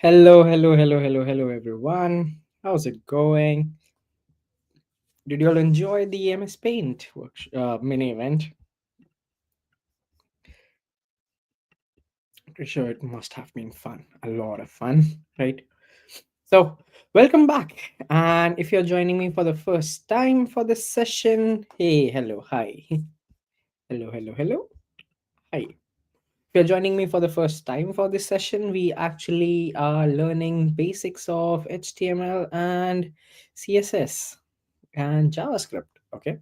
Hello, everyone. How's it going? Did you all enjoy the MS Paint mini event? Pretty sure it must have been fun, a lot of fun, right? So, welcome back. And if you're joining me for the first time for this session, hey, hello, hi. Hello, hi. If you're joining me for the first time for this session, we actually are learning basics of HTML and CSS and JavaScript. Okay.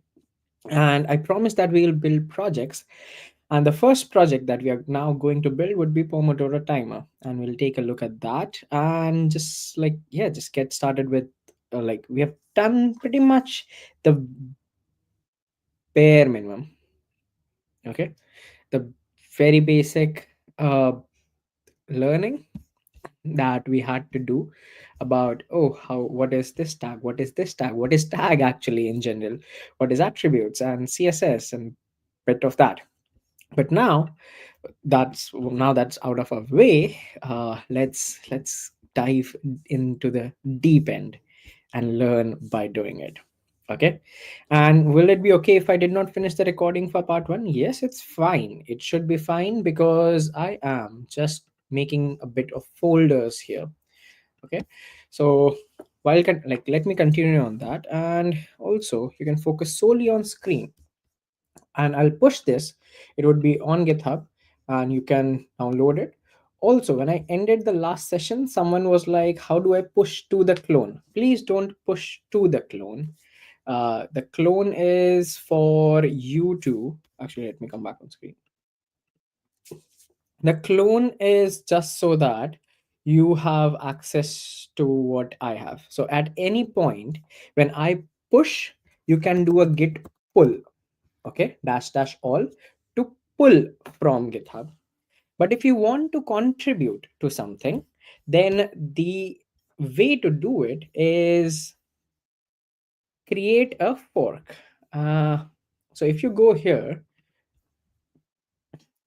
And I promise that we'll build projects. And the first project that we are now going to build would be Pomodoro Timer. And we'll take a look at that and just just get started with we have done pretty much the bare minimum. Okay. The very basic learning that we had to do about what is this tag, what is tag actually in general, what is attributes and CSS and bit of that. But now that's out of our way. Let's dive into the deep end and learn by doing it. Okay. And will it be okay if I did not finish the recording for part one? Yes, it's fine. It should be fine because I am just making a bit of folders here. Okay. So let me continue on that, and also you can focus solely on screen, and I'll push this. It would be on GitHub and you can download it. Also, when I ended the last session, someone was like, how do I push to the clone? Please don't push to the clone. The clone is for you to actually, let me come back on screen. The clone is just so that you have access to what I have. So at any point when I push, you can do a git pull. Okay, dash all to pull from GitHub. But if you want to contribute to something, then the way to do it is create a fork. So if you go here,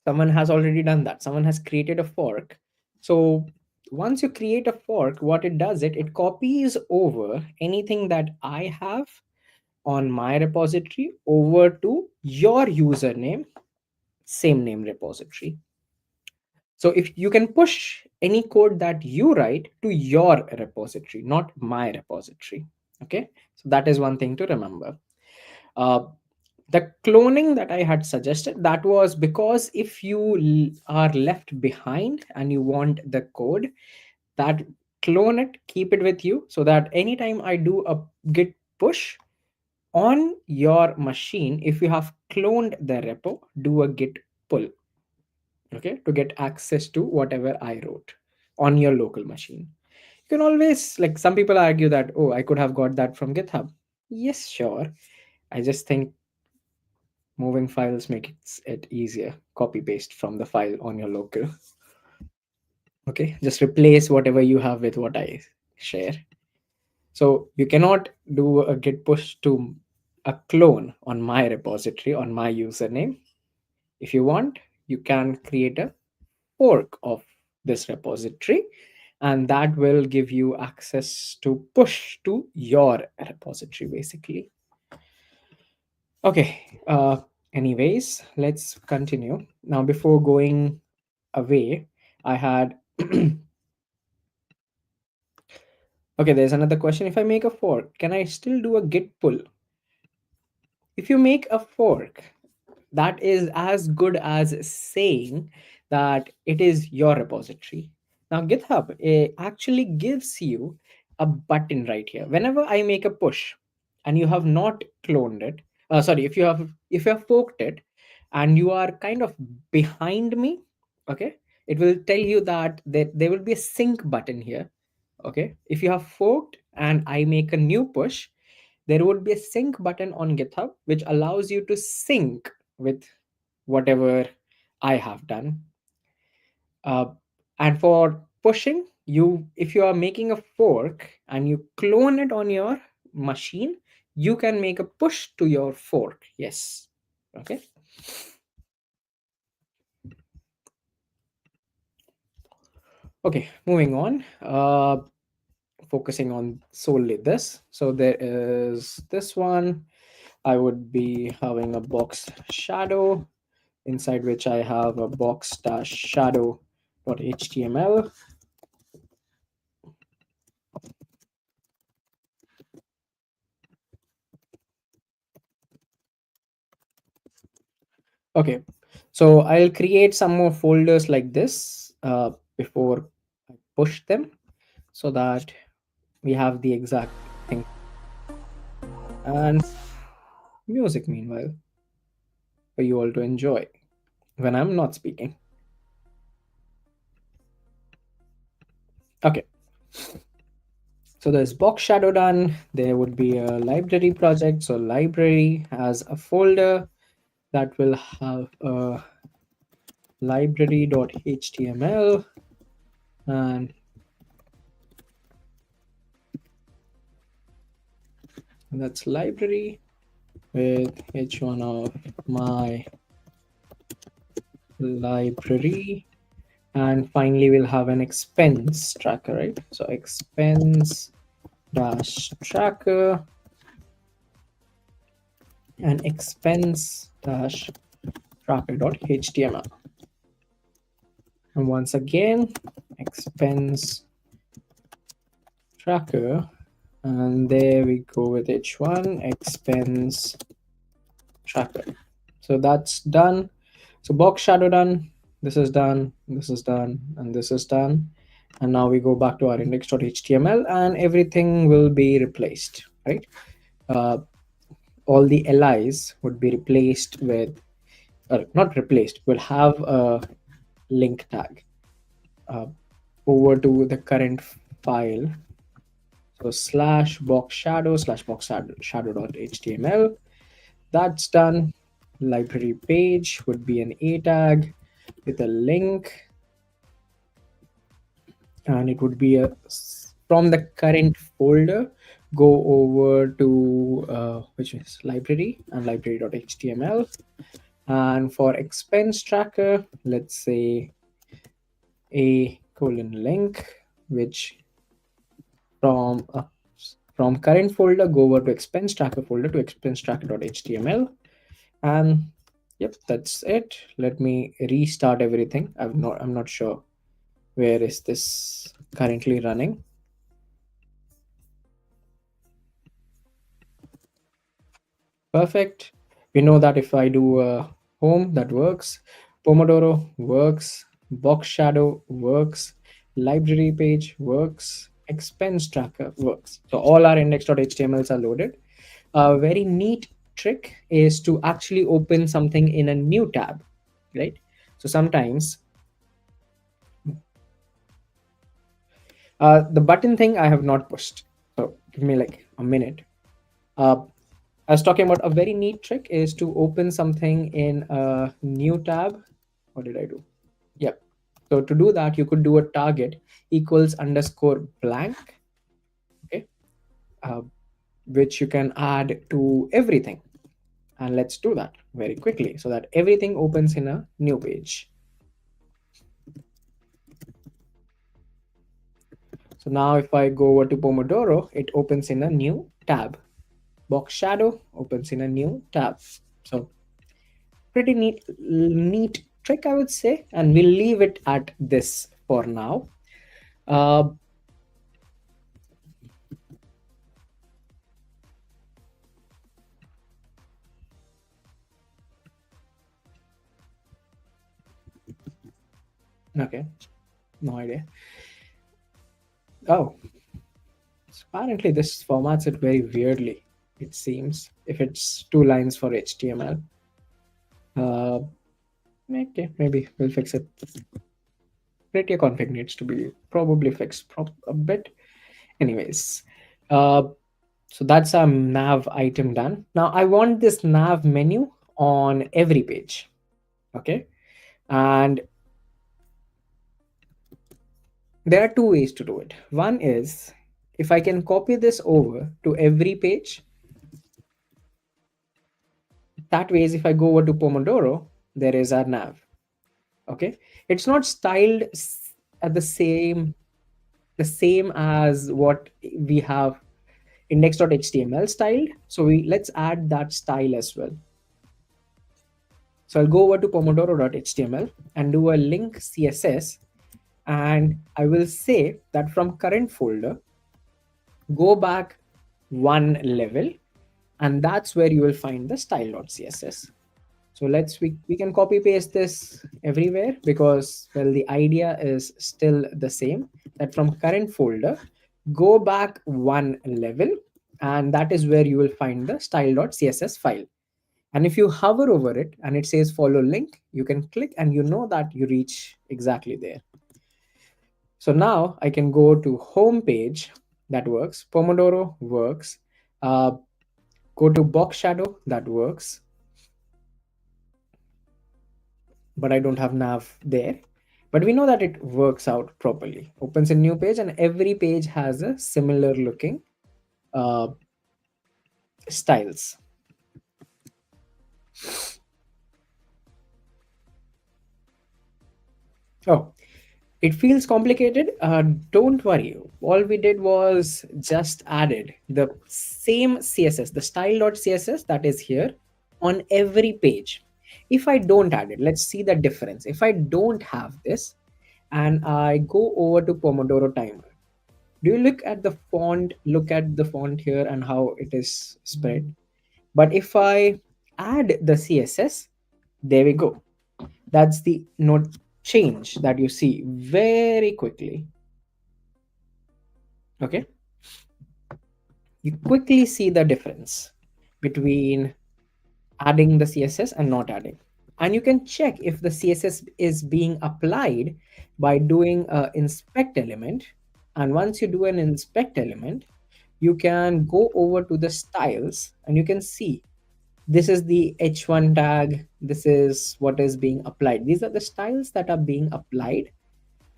someone has already done that. Someone has created a fork. So once you create a fork, what it does, it copies over anything that I have on my repository over to your username, same name repository. So if you can push any code that you write to your repository, not my repository. Okay, so that is one thing to remember. uh, the cloning that I had suggested, that was because if you are left behind and you want the code, that clone it, keep it with you, so that anytime I do a git push on your machine, if you have cloned the repo, do a git pull. Okay, to get access to whatever I wrote on your local machine. You can always, like, some people argue that, oh, I could have got that from GitHub. Yes, sure. I just think moving files makes it easier. Copy paste from the file on your local. Okay, just replace whatever you have with what I share. So you cannot do a git push to a clone on my repository on my username. If you want, you can create a fork of this repository, and that will give you access to push to your repository basically. Okay. Anyways, let's continue now. Before going away, I had okay, there's another question. If I make a fork, can I still do a git pull? If you make a fork, that is as good as saying that it is your repository. Now, GitHub actually gives you a button right here. Whenever I make a push and you have not cloned it, sorry, if you have forked it and you are kind of behind me, okay, it will tell you that there will be a sync button here. Okay, if you have forked and I make a new push, there would be a sync button on GitHub which allows you to sync with whatever I have done. Uh, and for pushing, if you are making a fork and you clone it on your machine, you can make a push to your fork. Yes. Okay. Okay, moving on. Focusing on solely this. So there is this one. I would be having a box shadow inside which I have a box dash shadow .html. Okay, so I'll create some more folders like this before I push them so that we have the exact thing. And music, meanwhile, for you all to enjoy when I'm not speaking. Okay, so there's box shadow done. There would be a library project. So library has a folder that will have a library.html, and that's library with h1 of my library. And finally we'll have an expense tracker, right? So expense dash tracker and expense dash tracker.html. And once again, expense tracker, and there we go with h1 expense tracker. So that's done. So box shadow done, this is done, this is done, and this is done. And now we go back to our index.html and everything will be replaced, right? uh, all the LIs would be replaced with, or not replaced, will have a link tag uh, over to the current file. So slash box shadow slash box shadow.html. That's done. Library page would be an a tag with a link, and it would be a from the current folder go over to which is library and library.html. And for expense tracker, let's say a colon link, which from from current folder go over to expense tracker folder to expense tracker.html. And yep, that's it. Let me restart everything. I'm not sure where is this currently running. Perfect. We know that if I do a home, that works. Pomodoro works. Box shadow works. Library page works. Expense tracker works. So all our index.htmls are loaded. A very neat trick is to actually open something in a new tab, right? So sometimes the button thing I have not pushed. So give me like a minute. Uh, I was talking about a very neat trick is to open something in a new tab. What did I do? Yep. So to do that, you could do a target equals underscore blank, okay, uh, which you can add to everything. And let's do that very quickly so that everything opens in a new page. So now if I go over to Pomodoro, it opens in a new tab. Box shadow opens in a new tab. So pretty neat trick, I would say, and we'll leave it at this for now. uh, okay, no idea. Oh, so apparently this formats it very weirdly, it seems, if it's two lines for HTML. uh, okay, maybe we'll fix it. Pretty config needs to be probably fixed a bit. Anyways, uh, so that's a nav item done. Now I want this nav menu on every page, okay? And there are two ways to do it. One is if I can copy this over to every page, that way is if I go over to Pomodoro, there is our nav. Okay, it's not styled at the same as what we have index.html styled. So let's add that style as well. So I'll go over to pomodoro.html and do a link CSS, and I will say that from current folder, go back one level, and that's where you will find the style.css. So we can copy paste this everywhere, because, well, the idea is still the same, that from current folder, go back one level, and that is where you will find the style.css file. And if you hover over it and it says follow link, you can click and you know that you reach exactly there. So now I can go to home page. That works. Pomodoro works. Go to box shadow. That works. But I don't have nav there. But we know that it works out properly. Opens a new page, and every page has a similar looking uh, styles. Oh, it feels complicated. Don't worry. All we did was just added the same CSS, the style.css that is here on every page. If I don't add it, let's see the difference. If I don't have this and I go over to Pomodoro Timer, do you look at the font? Look at the font here and how it is spread. But if I add the CSS, there we go. That's the note change that you see very quickly. Okay, you quickly see the difference between adding the CSS and not adding. And you can check if the CSS is being applied by doing a inspect element. And once you do an inspect element, you can go over to the styles and you can see this is the h1 tag, this is what is being applied, these are the styles that are being applied.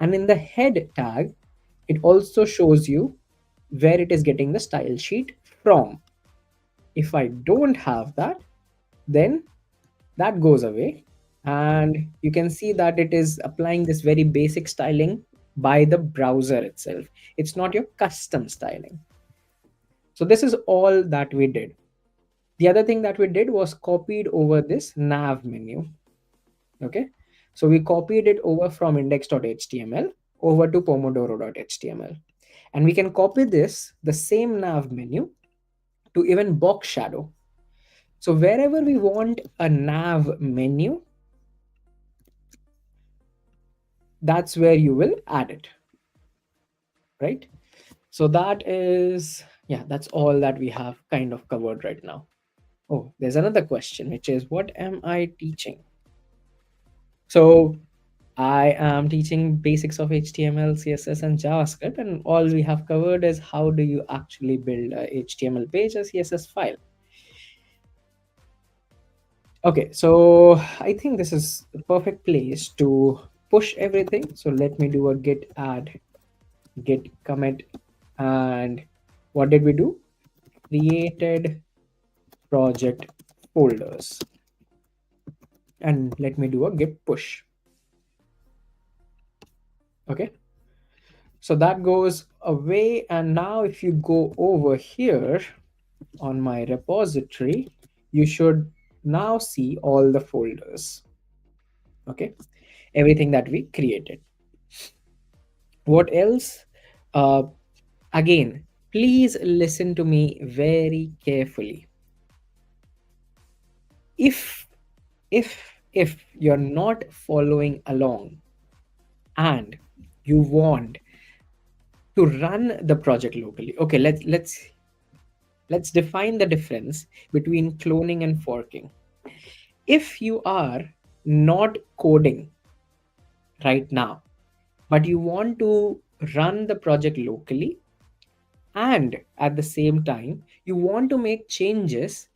And in the head tag, it also shows you where it is getting the style sheet from. If I don't have that, then that goes away, and you can see that it is applying this very basic styling by the browser itself. It's not your custom styling. So this is all that we did. The other thing that we did was copied over this nav menu. Okay, so we copied it over from index.html over to pomodoro.html, and we can copy this, the same nav menu, to even box shadow. So wherever we want a nav menu, that's where you will add it, right? So that is, yeah, that's all that we have kind of covered right now. Oh, there's another question, which is, what am I teaching? So I am teaching basics of HTML, CSS, and JavaScript, and all we have covered is how do you actually build a HTML page, a CSS file. Okay, so I think this is the perfect place to push everything. So let me do a git add, git commit, and what did we do? Created project folders, and let me do a git push. Okay, so that goes away, and now if you go over here on my repository, you should now see all the folders. Okay, everything that we created. What else? uh, Again, please listen to me very carefully. If if if you're not following along and you want to run the project locally, okay, let's define the difference between cloning and forking. If you are not coding right now, but you want to run the project locally, and at the same time you want to make changes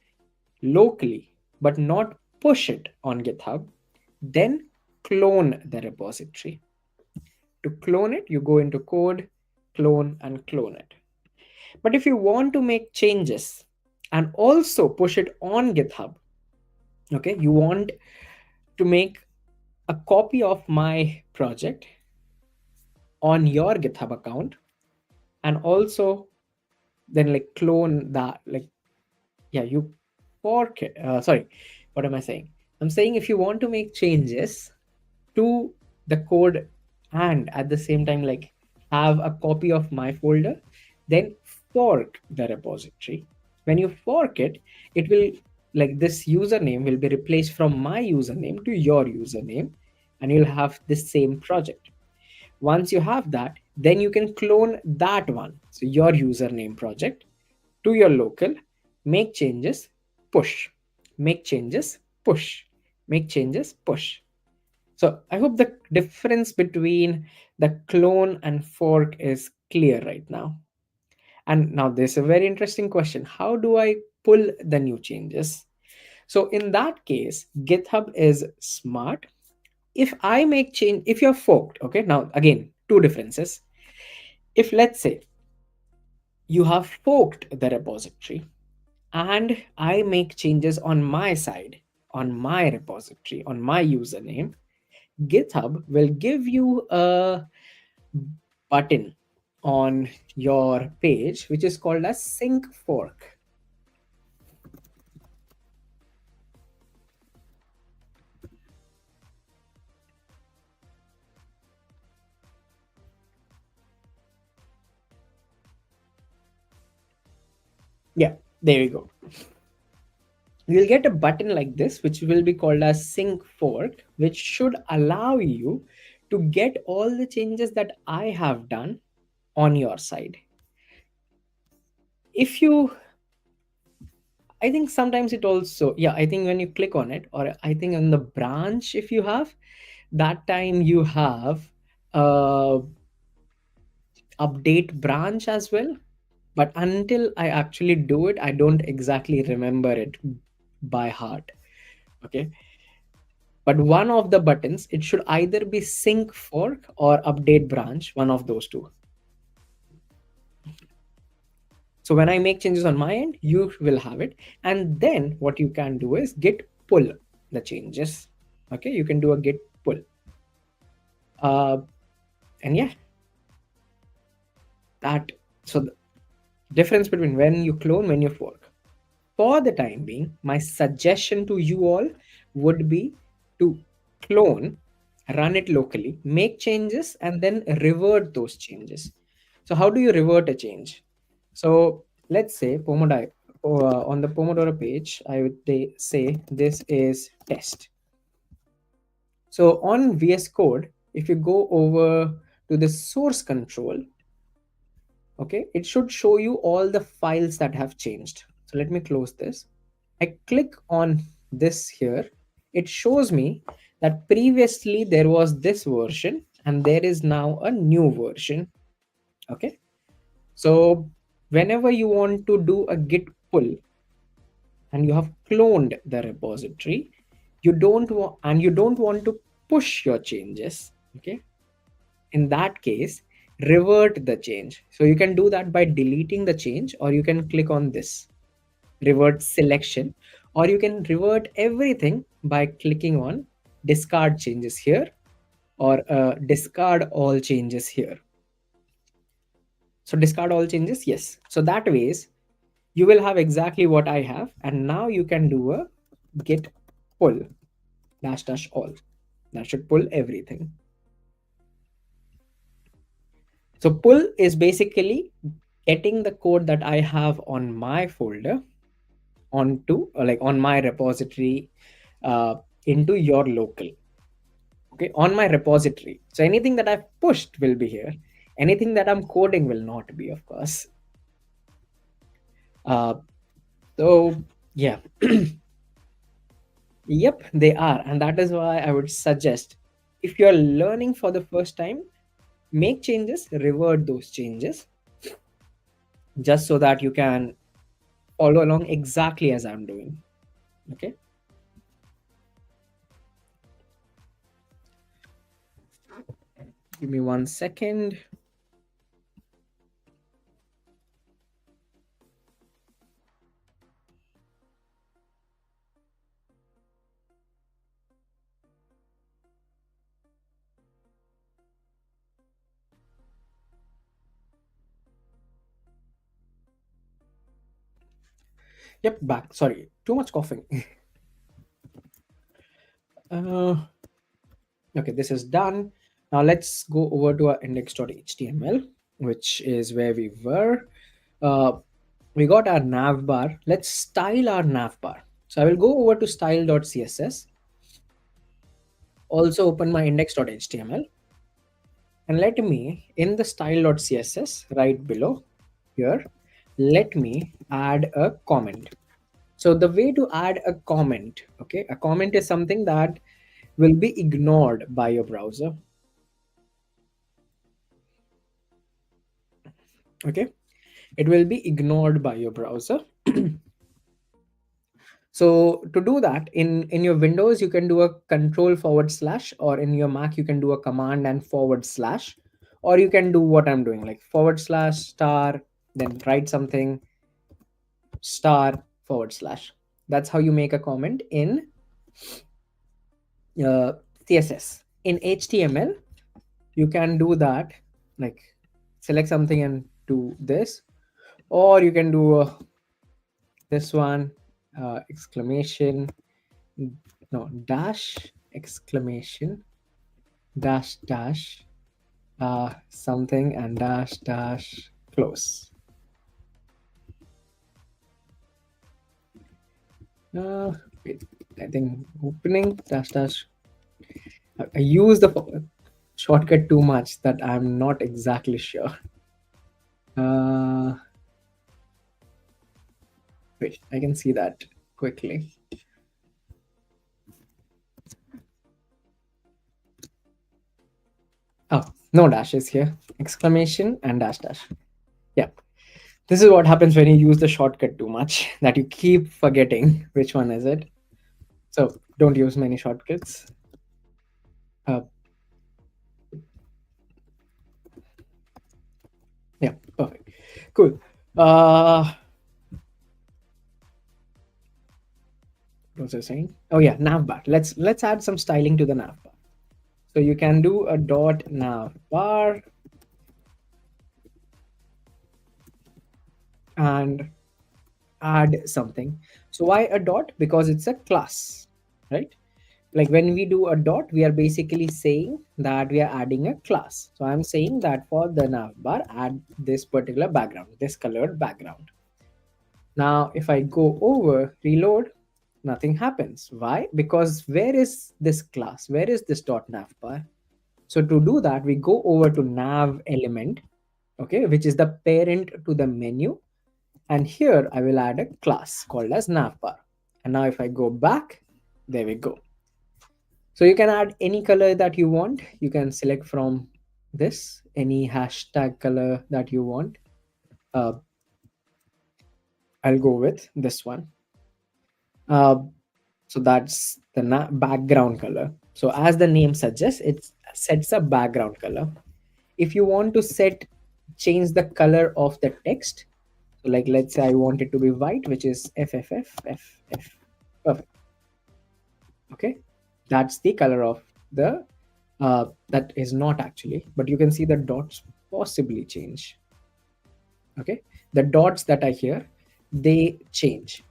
locally but not push it on GitHub, then clone the repository. To clone it, you go into code, clone, and clone it. But if you want to make changes and also push it on GitHub, okay, you want to make a copy of my project on your GitHub account, and also then like clone that, like, yeah, you fork it. Sorry, what am I saying? I'm saying if you want to make changes to the code and at the same time like have a copy of my folder, then fork the repository. When you fork it, it will, like, this username will be replaced from my username to your username, and you'll have the same project. Once you have that, then you can clone that one, so your username project, to your local, make changes, push, make changes, push, make changes, push. So I hope the difference between the clone and fork is clear right now. And now there's a very interesting question. How do I pull the new changes? So in that case, GitHub is smart. If I make change, if you're forked, okay, now again, two differences. If let's say you have forked the repository and I make changes on my side, on my repository, on my username, GitHub will give you a button on your page which is called as sync fork. Yeah, there you go. You'll get a button like this which will be called as sync fork, which should allow you to get all the changes that I have done on your side. If you, I think sometimes it also, yeah, I think when you click on it, or I think on the branch, if you have, that time you have update branch as well. But until I actually do it, I don't exactly remember it by heart. Okay. But one of the buttons, it should either be sync fork or update branch, one of those two. So when I make changes on my end, you will have it. And then what you can do is git pull the changes. Okay, you can do a git pull. And yeah, that, so the difference between when you clone, when you fork. For the time being, my suggestion to you all would be to clone, run it locally, make changes, and then revert those changes. So how do you revert a change? So let's say Pomodoro, on the Pomodoro page, I would say this is test. So on VS Code, if you go over to the source control, okay, it should show you all the files that have changed. So let me close this. I click on this here. It shows me that previously there was this version and there is now a new version. Okay. So whenever you want to do a git pull and you have cloned the repository, you don't want, and you don't want to push your changes. Okay. In that case, revert the change. So you can do that by deleting the change, or you can click on this revert selection, or you can revert everything by clicking on discard changes here, or discard all changes here. So discard all changes, yes. So that ways you will have exactly what I have, and now you can do a git pull dash dash all. That should pull everything. So pull is basically getting the code that I have on my folder onto, or like on my repository, into your local. Okay, on my repository. So anything that I've pushed will be here. Anything that I'm coding will not be, of course. Uh, so yeah, yep, they are, and that is why I would suggest, if you're learning for the first time, make changes, revert those changes, just so that you can follow along exactly as I'm doing. Okay. Give me 1 second. Yep, back. Sorry, too much coughing. uh, okay, this is done. Now let's go over to our index.html, which is where we were. Uh, we got our nav bar. Let's style our nav bar. So I will go over to style.css, also open my index.html, and let me, in the style.css right below here, let me add a comment. So the way to add a comment, okay, a comment is something that will be ignored by your browser. Okay, it will be ignored by your browser. So to do that, in your Windows you can do a control forward slash, or in your Mac you can do a command and forward slash, or you can do what I'm doing, like forward slash star, then write something star forward slash. That's how you make a comment in uh, CSS. In HTML you can do that, like select something and do this, or you can do this one, exclamation, no, dash, exclamation, dash dash, something, and dash dash close. uh, Wait, I think opening dash dash. I use the shortcut too much that I'm not exactly sure. uh, Wait, I can see that quickly. Oh, no dashes here. Exclamation and dash dash. Yeah. This is what happens when you use the shortcut too much, that you keep forgetting which one is it. So don't use many shortcuts. Uh, yeah, perfect. Cool. What was I saying? Oh yeah, navbar. Let's add some styling to the navbar. So you can do a dot navbar and add something. So why a dot? Because it's a class, right? Like when we do a dot, we are basically saying that we are adding a class. So I'm saying that for the navbar, add this particular background, this colored background. Now, if I go over, reload, nothing happens. Why? Because where is this class? Where is this dot navbar? So to do that, we go over to nav element, okay, which is the parent to the menu. And here I will add a class called as navbar. And now if I go back, there we go. So you can add any color that you want. You can select from this, any hashtag color that you want. Uh, I'll go with this one. Uh, so that's the background color. So as the name suggests, it sets a background color. If you want to change the color of the text, so like let's say I want it to be white, which is FFF. Perfect. Okay, that's the color of the that is not actually, but you can see the dots possibly change. Okay, the dots that are here, they change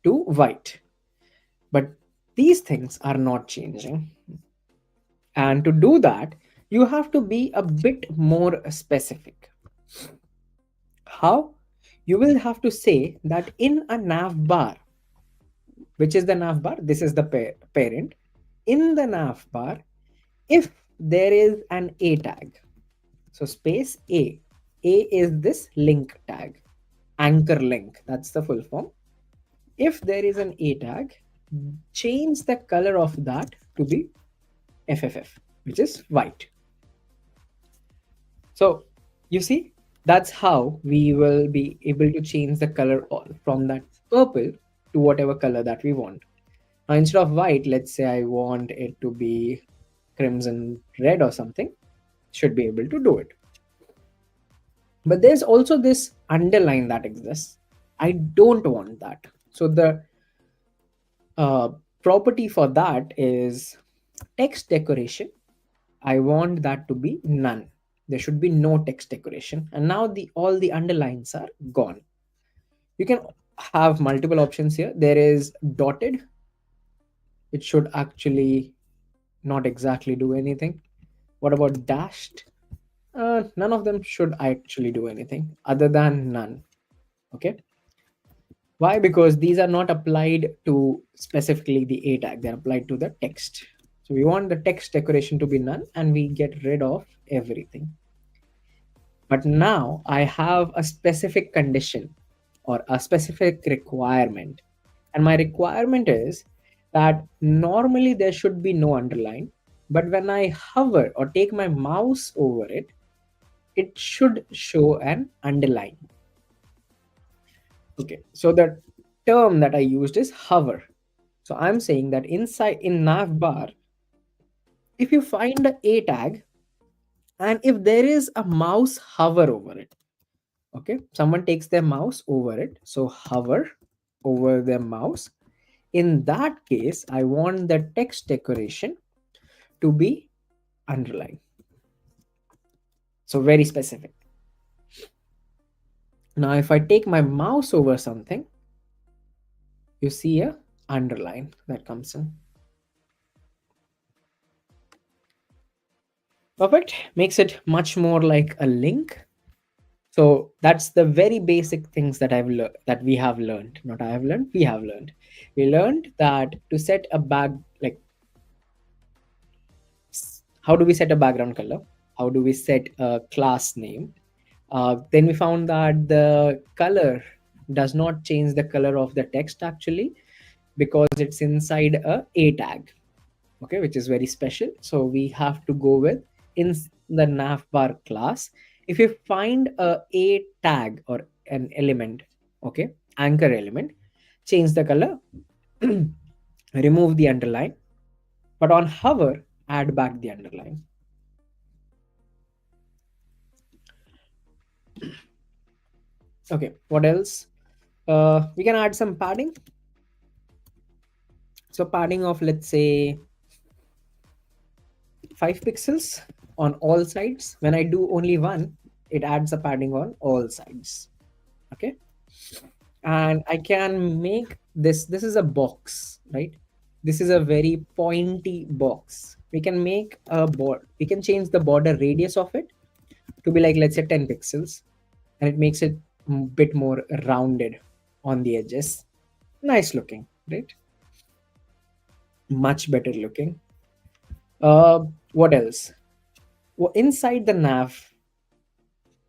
to white, but these things are not changing. And to do that, you have to be a bit more specific. How? You will have to say that in a nav bar, which is the nav bar, this is the parent. In the nav bar, if there is an a tag, so space a is this link tag, anchor link, that's the full form. If there is an a tag, change the color of that to be FFF, which is white. So you see, that's how we will be able to change the color from that purple to whatever color that we want. Now, instead of white, let's say I want it to be crimson red or something, should be able to do it. But there's also this underline that exists. I don't want that. So the uh, property for that is text decoration. I want that to be none. There should be no text decoration. And now the all the underlines are gone. You can have multiple options here. There is dotted, it should actually not exactly do anything. What about dashed? None of them should actually do anything other than none. Okay. Why? Because these are not applied to specifically the A tag, they're applied to the text. So we want the text decoration to be none and we get rid of everything. But now I have a specific condition or a specific requirement. And my requirement is that normally there should be no underline, but when I hover or take my mouse over it, it should show an underline. Okay, so the term that I used is hover. So I'm saying that inside in nav bar, if you find the A tag and if there is a mouse hover over it, okay, someone takes their mouse over it, so hover over their mouse. In that case, I want the text decoration to be underlined. So very specific. Now, if I take my mouse over something, you see a underline that comes in. Perfect. Makes it much more like a link. So that's the very basic things that that we have learned. Not I have learned. We have learned. We learned that to set a like how do we set a background color? How do we set a class name? Then we found that the color does not change the color of the text actually because it's inside a tag, okay, which is very special. So we have to go with in the navbar class. If you find a tag or an element, okay, anchor element, change the color, remove the underline, but on hover, add back the underline. Okay, what else? We can add some padding. So padding of, let's say, 5 pixels on all sides. When I do only one, it adds a padding on all sides. Okay. And I can make this is a box, right? This is a very pointy box. We can make a board. We can change the border radius of it to be like, let's say, 10 pixels. And it makes it a bit more rounded on the edges. Nice looking, right? Much better looking. What else? Well, inside the nav,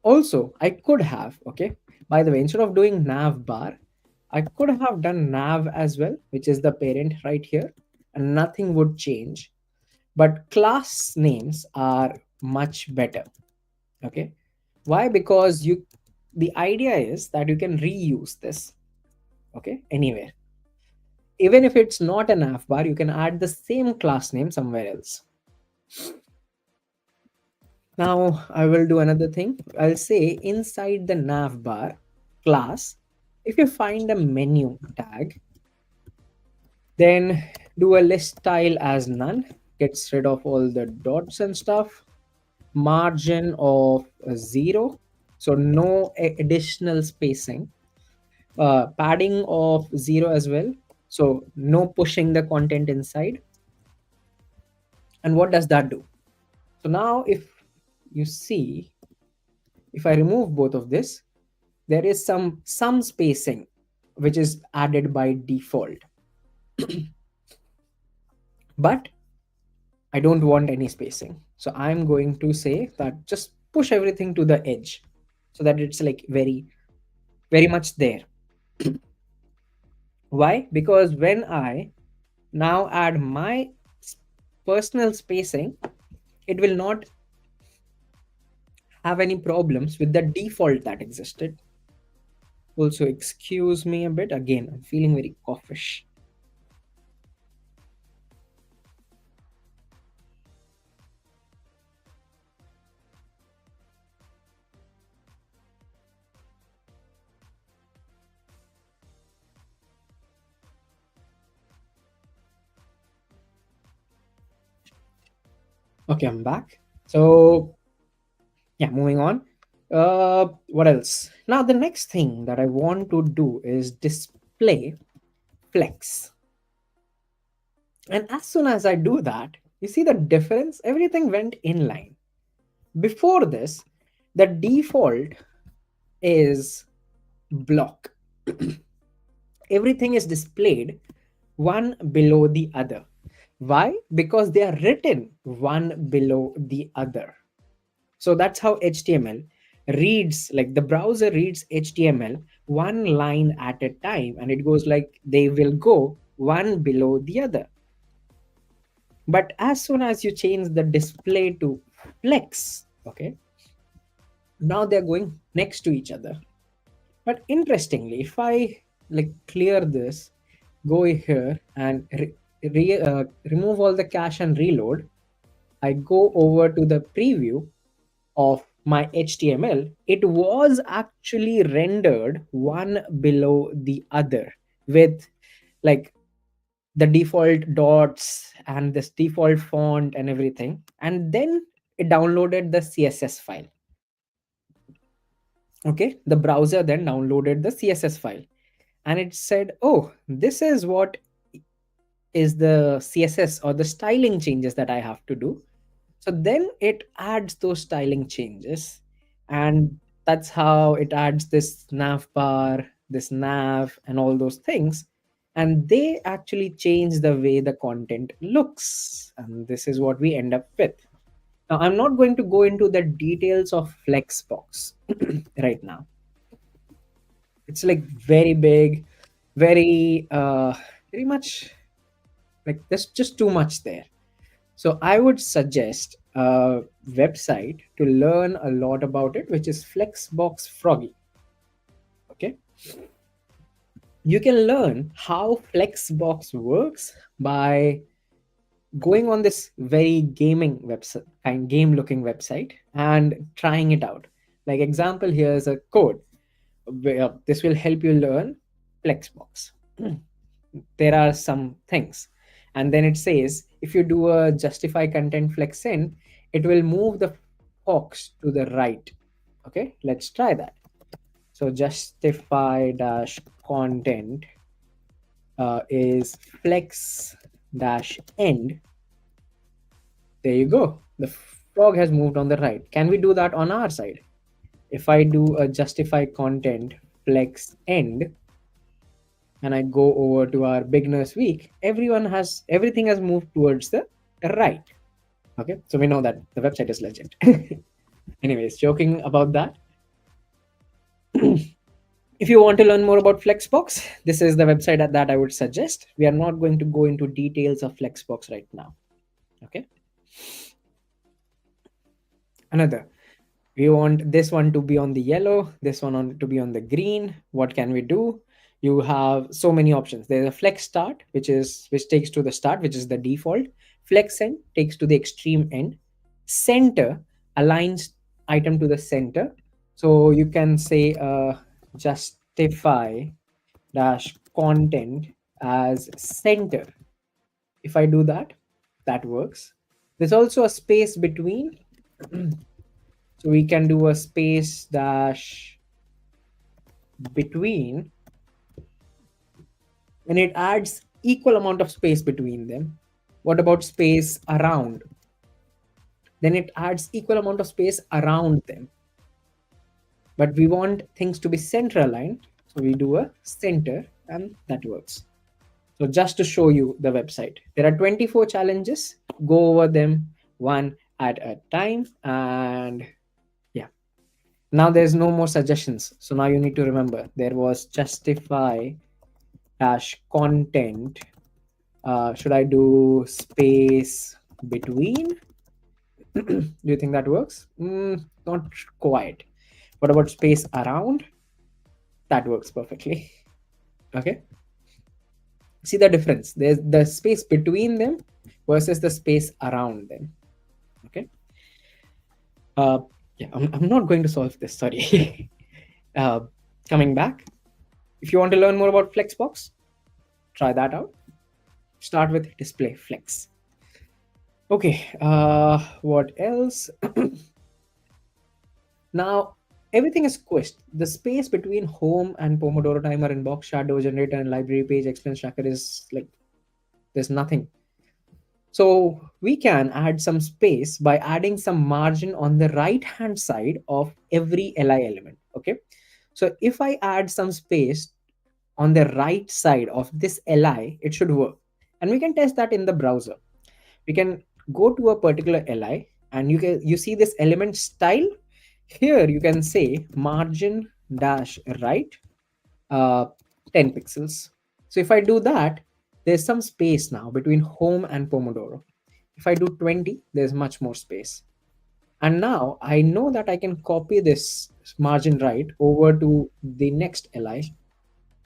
also I could have, okay. By the way, instead of doing nav bar, I could have done nav as well, which is the parent right here, and nothing would change. But class names are much better. Okay. Why? Because the idea is that you can reuse this, okay, anywhere. Even if it's not a nav bar, you can add the same class name somewhere else. Now I will do another thing. I'll say inside the nav bar class, if you find a menu tag, then do a list style as none, gets rid of all the dots and stuff, margin of 0, so no additional spacing, padding of 0 as well, so no pushing the content inside. And what does that do? So now if you see, if I remove both of this, there is some spacing which is added by default, but I don't want any spacing, so I'm going to say that just push everything to the edge so that it's like very much there. Why? Because when I now add my personal spacing, it will not have any problems with the default that existed. Also, excuse me a bit, again I'm feeling very coughish. Okay, I'm back. So yeah, moving on. What else? Now, the next thing that I want to do is display flex. And as soon as I do that, you see the difference? Everything went inline. Before this, the default is block. Everything is displayed one below the other. Why? Because they are written one below the other. So that's how HTML reads, like the browser reads HTML one line at a time, and it goes like they will go one below the other. But as soon as you change the display to flex, okay, now they're going next to each other. But interestingly, if I like clear this, go here and remove all the cache and reload, I go over to the preview of my HTML, it was actually rendered one below the other with like the default dots and this default font and everything. And then it downloaded the CSS file. Okay, the browser then downloaded the CSS file and it said, oh, this is what is the CSS or the styling changes that I have to do. So then it adds those styling changes, and that's how it adds this nav bar, this nav, and all those things. And they actually change the way the content looks. And this is what we end up with. Now, I'm not going to go into the details of Flexbox right now. It's like very big, very much like there's just too much there. So I would suggest a website to learn a lot about it, which is Flexbox Froggy. Okay. You can learn how Flexbox works by going on this very gaming website kind game looking website and trying it out. Like example, here's a code where this will help you learn Flexbox. There are some things, and then it says if you do a justify content flex in, it will move the box to the right. Okay, let's try that. So justify dash content is flex dash end. There you go, the frog has moved on the right. Can we do that on our side? If I do a justify content flex end and I go over to our beginners week, everything has moved towards the right. Okay, so we know that the website is legit. Anyways, joking about that. If you want to learn more about Flexbox, this is the website that I would suggest. We are not going to go into details of Flexbox right now. Okay. Another, we want this one to be on the yellow, this one to be on the green. What can we do? You have so many options. There's a flex start, which takes to the start, which is the default. Flex end takes to the extreme end. Center aligns item to the center. So you can say justify dash content as center. If I do that, that works. There's also a space between. So we can do a space dash between, and it adds equal amount of space between them. What about space around? Then it adds equal amount of space around them. But we want things to be center aligned, so we do a center, and that works. So just to show you the website, there are 24 challenges. Go over them one at a time, and yeah. Now there's no more suggestions. So now you need to remember there was justify dash content. Should I do space between? Do you think that works? Not quite. What about space around? That works perfectly. Okay. See the difference. There's the space between them versus the space around them. Okay. Yeah, I'm not going to solve this. Sorry. Coming back. If you want to learn more about Flexbox, try that out. Start with display flex. Okay. What else? Now, everything is squished. The space between home and Pomodoro Timer and Box Shadow Generator and library page expense tracker is like there's nothing. So we can add some space by adding some margin on the right hand side of every li element. Okay, so if I add some space on the right side of this li, it should work, and we can test that in the browser. We can go to a particular li, and you see this element style. Here you can say margin dash right, uh, 10 pixels. So if I do that, there's some space now between home and Pomodoro. If I do 20, there's much more space. And now I know that I can copy this margin right over to the next li.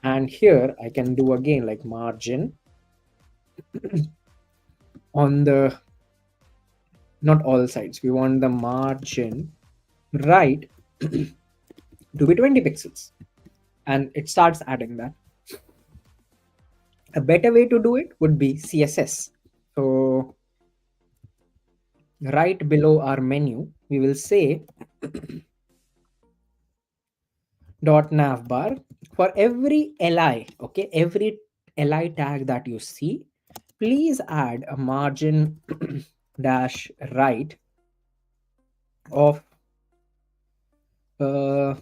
And here I can do again like margin on the, not all sides. We want the margin right to be 20 pixels. And it starts adding that. A better way to do it would be CSS. So right below our menu, we will say dot navbar for every li. Okay, every li tag that you see, please add a margin dash right of 20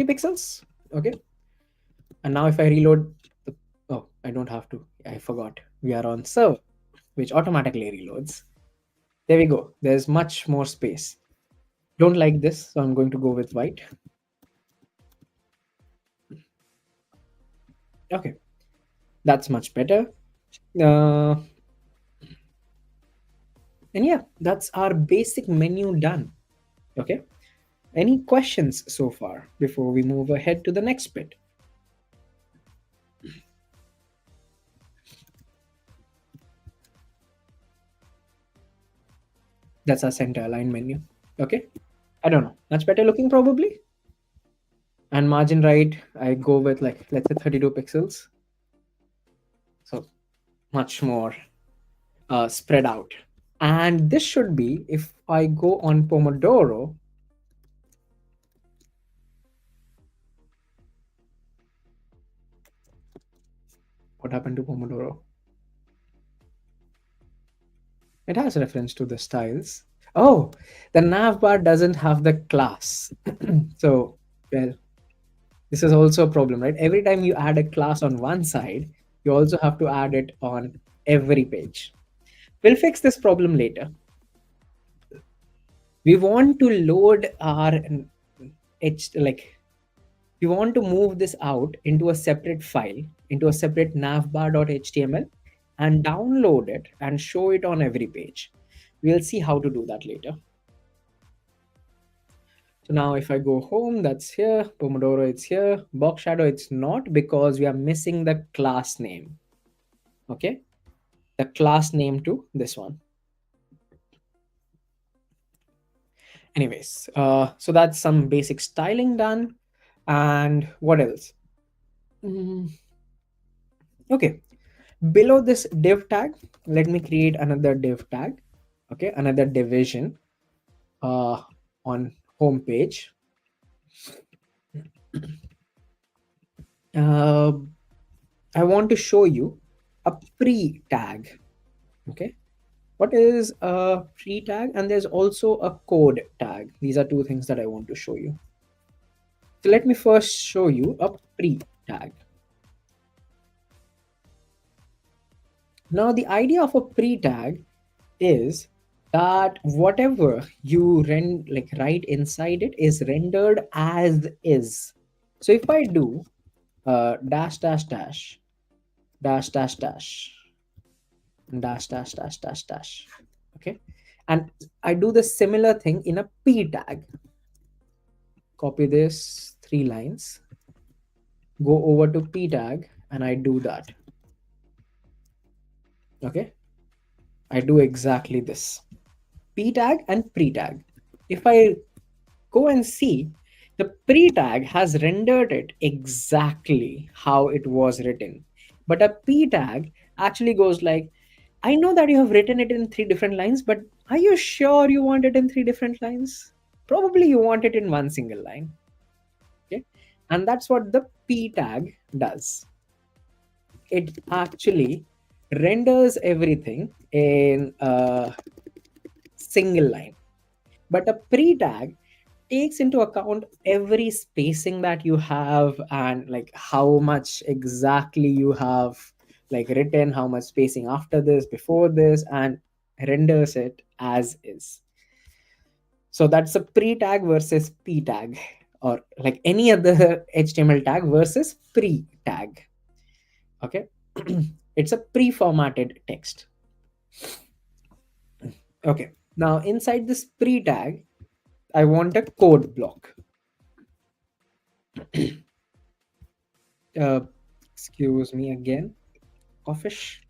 pixels. Okay, and now if I reload the, oh, I don't have to, I forgot, we are on server, which automatically reloads. There we go, there's much more space. Don't like this, so I'm going to go with white. Okay, that's much better. uh, and yeah, that's our basic menu done. Okay, any questions so far before we move ahead to the next bit? That's our center align menu. Okay, I don't know, much better looking probably. And margin right, I go with like, let's say 32 pixels, so much more spread out. And this should be, if I go on Pomodoro, what happened to Pomodoro? It has reference to the styles. Oh, the navbar doesn't have the class. So, well, this is also a problem, right? Every time you add a class on one side, you also have to add it on every page. We'll fix this problem later. We want to load our like we want to move this out into a separate file, into a separate navbar.html, and download it and show it on every page. We'll see how to do that later. So now if I go home, that's here. Pomodoro, it's here. Box Shadow, it's not, because we are missing the class name. Okay, the class name to this one. Anyways, so that's some basic styling done. And what else? Okay, below this div tag, let me create another div tag. Okay, another division on home page. I want to show you a pre tag. Okay, what is a pre tag? And there's also a code tag. These are two things that I want to show you. So let me first show you a pre tag. Now the idea of a pre tag is that whatever you write inside it is rendered as is. So if I do dash dash dash dash dash dash dash dash dash dash dash, okay, and I do the similar thing in a p tag, copy this 3 lines, go over to p tag, and I do that. Okay, I do exactly this, p tag and pre tag. If I go and see, the pre tag has rendered it exactly how it was written, but a p tag actually goes like, I know that you have written it in 3 different lines, but are you sure you want it in 3 different lines? Probably you want it in one single line. Okay, and that's what the p tag does. It actually renders everything in a single line, but a pre tag takes into account every spacing that you have, and like how much exactly you have like written, how much spacing after this, before this, and renders it as is. So that's a pre tag versus p tag, or like any other html tag versus pre tag. Okay. It's a pre-formatted text. Okay, now inside this pre tag I want a code block. uh, Excuse me again, offish.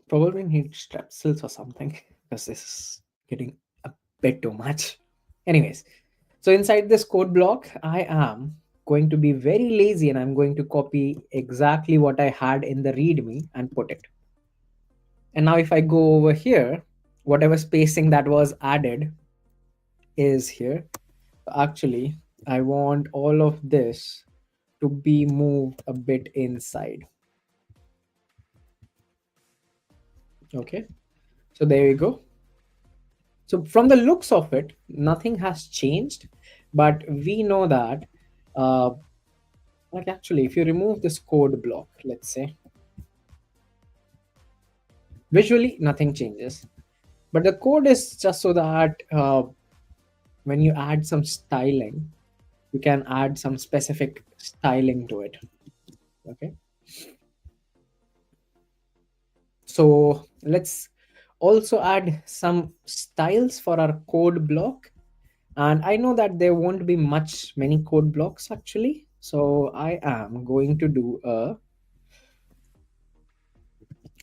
Probably need strepsils or something because this is getting a bit too much. Anyways, so inside this code block, I am going to be very lazy and I'm going to copy exactly what I had in the README and put it. And now if I go over here, whatever spacing that was added is here. Actually, I want all of this to be moved a bit inside. Okay, so there we go. So from the looks of it, nothing has changed, but we know that like actually if you remove this code block, let's say, visually nothing changes, but the code is just so that when you add some styling, you can add some specific styling to it. Okay, so let's also add some styles for our code block. And I know that there won't be many code blocks actually, so I am going to do a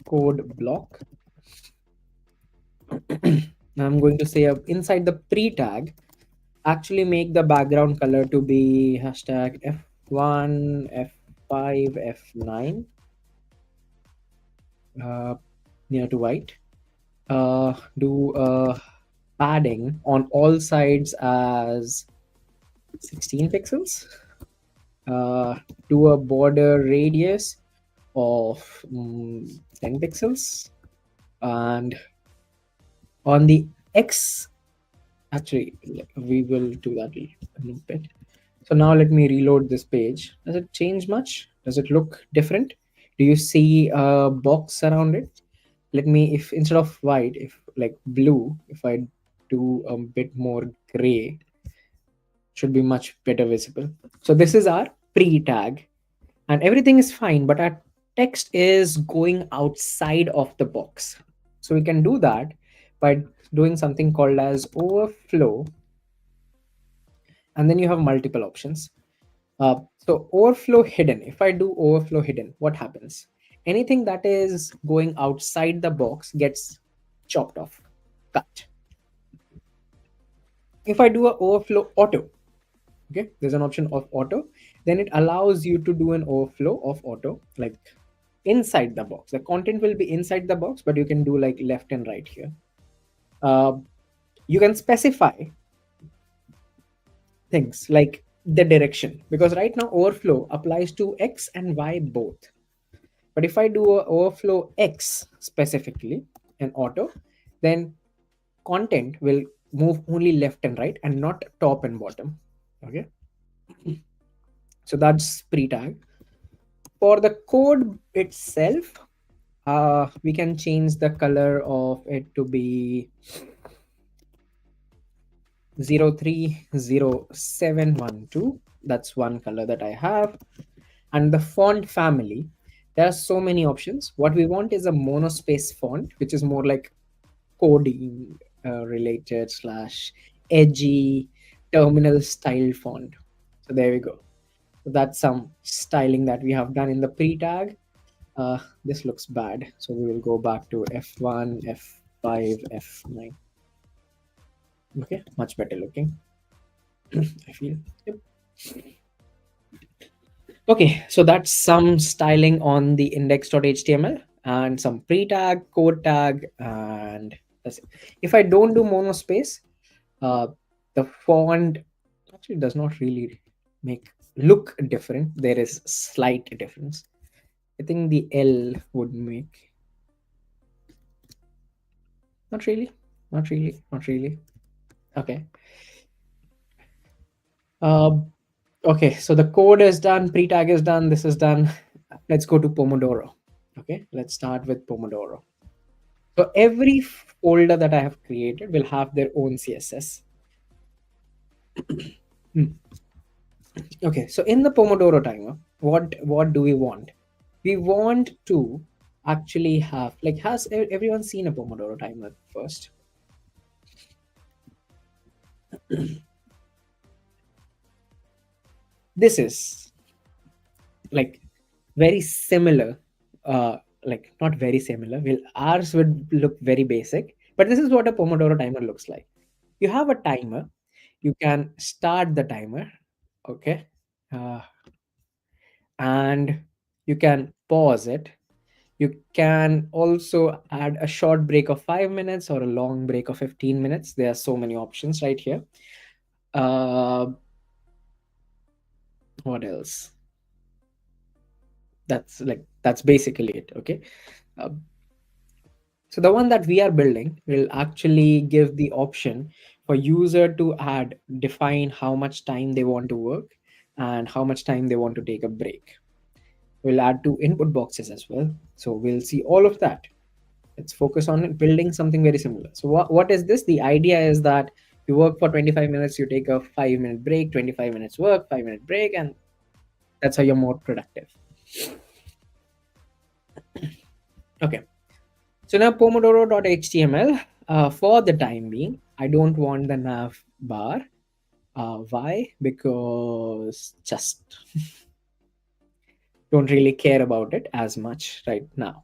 code block. I'm going to say inside the pre tag, actually make the background color to be hashtag f1 f5 f9, uh, near to white. Do padding on all sides as 16 pixels. Do a border radius of 10 pixels. And on the x, actually we will do that in a bit. So now let me reload this page. Does it change much? Does it look different? Do you see a box around it? Let me, if instead of white, if like blue, if I do a bit more gray, should be much better visible. So this is our pre tag and everything is fine, but our text is going outside of the box. So we can do that by doing something called as overflow, and then you have multiple options. So overflow hidden, if I do overflow hidden, what happens? Anything that is going outside the box gets chopped off, cut. If I do a overflow auto, okay, there's an option of auto, then it allows you to do an overflow of auto, like inside the box. The content will be inside the box, but you can do like left and right here. uh, you can specify things like the direction, because right now overflow applies to x and y both. But if I do a overflow x specifically and auto, then content will move only left and right and not top and bottom. Okay, so that's pre-tag. For the code itself, we can change the color of it to be 030712. That's one color that I have. And the font family, There are so many options. What we want is a monospace font, which is more like coding related slash edgy terminal style font. So there we go. So that's some styling that we have done in the pre-tag. This looks bad. So we will go back to F1, F5, F9. Okay, much better looking, I feel. Yep. Okay, so that's some styling on the index.html and some pre-tag, code tag, and that's it. If I don't do monospace, uh, the font actually does not really make look different. There is slight difference. I think the L would make, not really, not really, not really. Okay. Uh, okay, so the code is done, pre-tag is done, this is done. Let's go to Pomodoro. Okay, let's start with Pomodoro. So every folder that I have created will have their own CSS. Hmm. Okay, so in the Pomodoro timer, what do we want? We want to actually have, like, has everyone seen a Pomodoro timer first? This is like very similar, like not very similar. Well, ours would look very basic, but this is what a Pomodoro timer looks like. You have a timer, you can start the timer, okay, uh, and you can pause it. You can also add a short break of 5 minutes or a long break of 15 minutes. There are so many options right here. Uh, what else? That's basically it. Okay. Uh, so the one that we are building will actually give the option for user to add, define how much time they want to work and how much time they want to take a break. We'll add two input boxes as well. So we'll see all of that. Let's focus on building something very similar. So what is this? The idea is that you work for 25 minutes, you take a 5-minute break, 25 minutes work, 5-minute break, and that's how you're more productive. Okay. So now Pomodoro.html, for the time being, I don't want the nav bar. Why? Because just don't really care about it as much right now.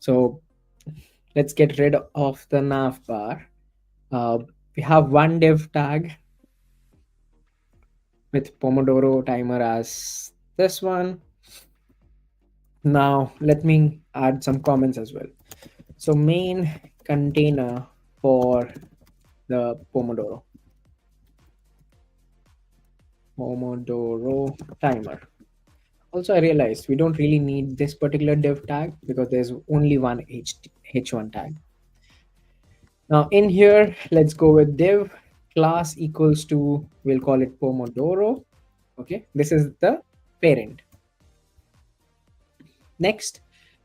So let's get rid of the nav bar. Uh, we have one div tag with Pomodoro timer as this one. Now let me add some comments as well. So main container for the Pomodoro timer. Also, I realized we don't really need this particular div tag because there's only one h1 tag. Now in here, let's go with div class equals to, we'll call it Pomodoro. Okay, this is the parent. Next,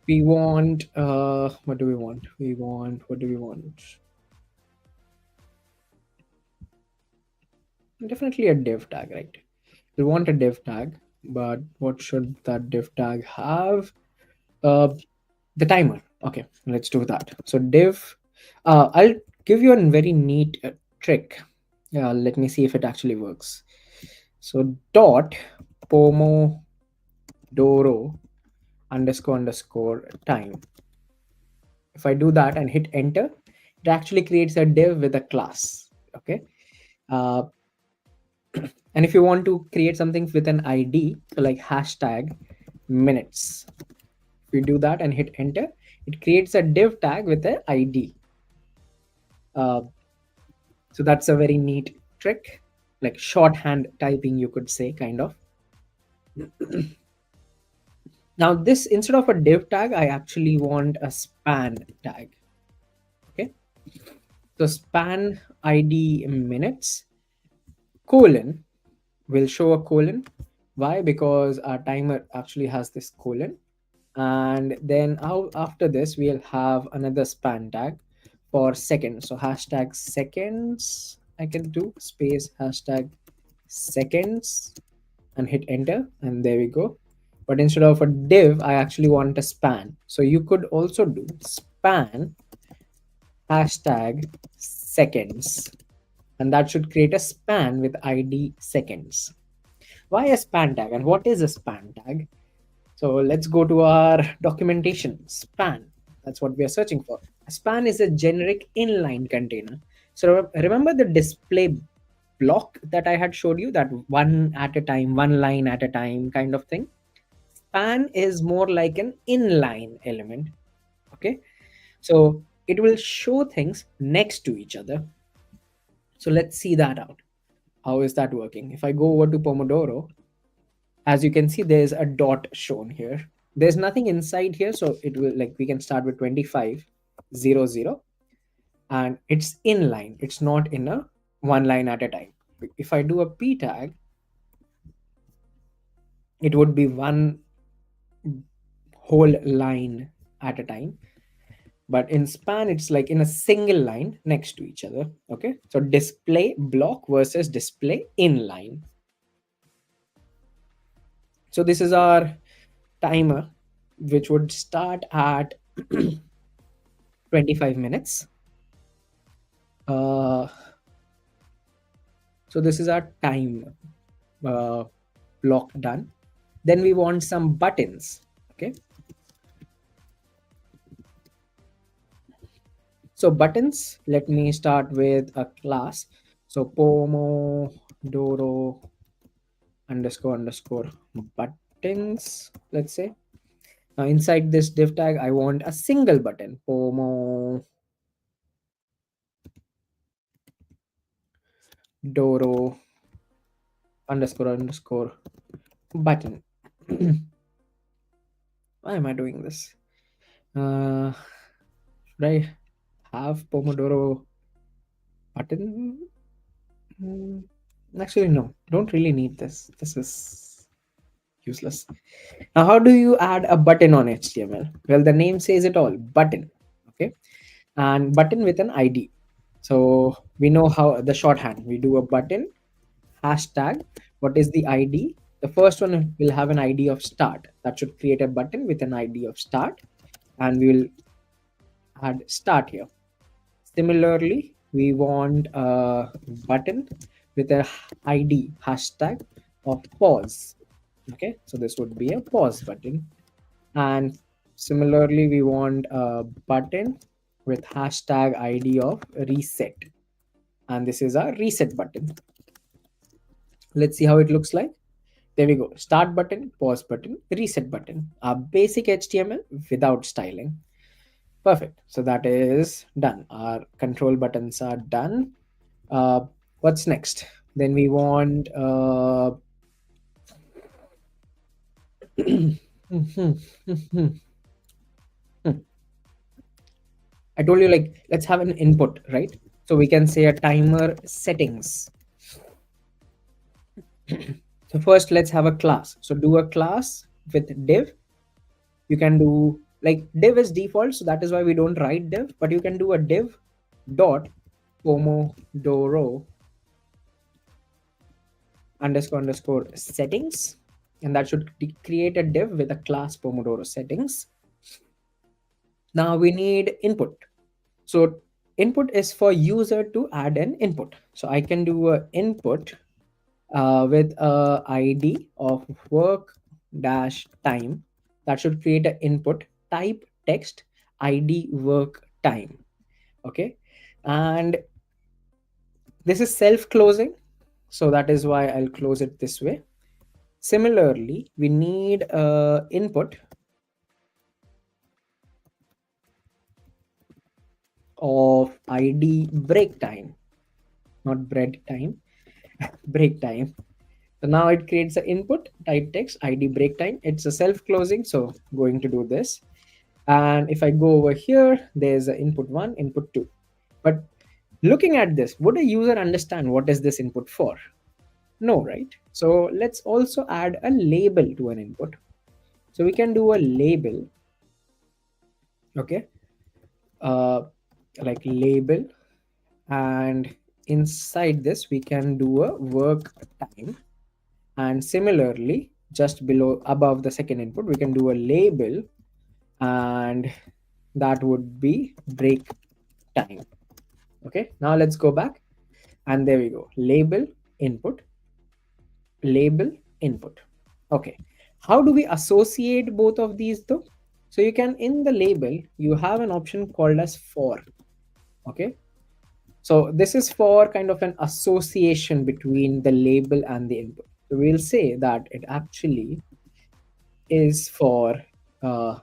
we want, what do we want? What do we want? Definitely a div tag, right? We want a div tag, but what should that div tag have? Uh, the timer. Okay, let's do that. So div, I'll give you a very neat trick. Let me see if it actually works. So dot pomodoro underscore time. If I do that and hit enter, it actually creates a div with a class. Okay. Uh, and if you want to create something with an ID, so like hashtag minutes, if you do that and hit enter, it creates a div tag with an ID. Uh, so that's a very neat trick, like shorthand typing, you could say, kind of. Now this, instead of a div tag, I actually want a span tag. Okay. So span ID minutes colon will show a colon. Why? Because our timer actually has this colon. And then after this, we'll have another span tag for seconds. So hashtag seconds, I can do space hashtag seconds and hit enter. And there we go. but instead of a div, I actually want a span. So you could also do span hashtag seconds, and that should create a span with ID seconds. Why a span tag, and what is a span tag? So let's go to our documentation. Span, that's what we are searching for. A span is a generic inline container. So remember the display block that I had showed you, that one at a time, one line at a time kind of thing? Span is more like an inline element. Okay, so it will show things next to each other. So let's see that out. How is that working? If I go over to Pomodoro, as you can see, there's a dot shown here. There's nothing inside here, so it will, like, we can start with 2500, and it's inline. It's not in a one line at a time. If I do a p tag, it would be one whole line at a time, but in span it's like in a single line next to each other. Okay, so display block versus display inline. So this is our timer, which would start at 25 minutes. So this is our time uh, block done. Then we want some buttons. Okay, so buttons, let me start with a class. So Pomodoro underscore underscore buttons, let's say. Now inside this div tag, I want a single button, Pomodoro underscore underscore button. Why am I doing this? Should I have Pomodoro button? Hmm, actually, no, don't really need this. This is useless. Now, how do you add a button on HTML? Well, the name says it all, button. Okay, and button with an ID. So we know how the shorthand. We do a button hashtag. What is the ID? The first one will have an ID of start. That should create a button with an ID of start, and we will add start here. Similarly, we want a button with a ID hashtag of pause. Okay, so this would be a pause button. And similarly, we want a button with hashtag ID of reset. And this is our reset button. Let's see how it looks like. There we go. Start button, pause button, reset button. Our basic HTML without styling. Perfect. So that is done. Our control buttons are done. Uh, what's next? Then we want I told you, like, let's have an input, right? So we can say a timer settings. So first let's have a class. So do a class with div. You can do, like, div is default, so that is why we don't write div, but you can do a div dot Pomodoro underscore underscore settings, and that should create a div with a class Pomodoro settings. Now we need input. So input is for user to add an input. So I can do a input with a ID of work dash time. That should create an input type text ID work time. Okay, and this is self closing, so that is why I'll close it this way. Similarly, we need input of ID break time, not bread time, break time. So now it creates an input type text ID break time. It's a self closing, so going to do this. And if I go over here, there's an input one, input two. But looking at this, would a user understand what is this input for? No, right? So let's also add a label to an input. So we can do a label, okay, like label, and inside this we can do a work time, and similarly just below above the second input, we can do a label, and that would be break time. Okay, now let's go back, and there we go, label input, label input. Okay, how do we associate both of these though? So you can, in the label, you have an option called as for. Okay, so this is for kind of an association between the label and the input. So we'll say that it actually is for, uh,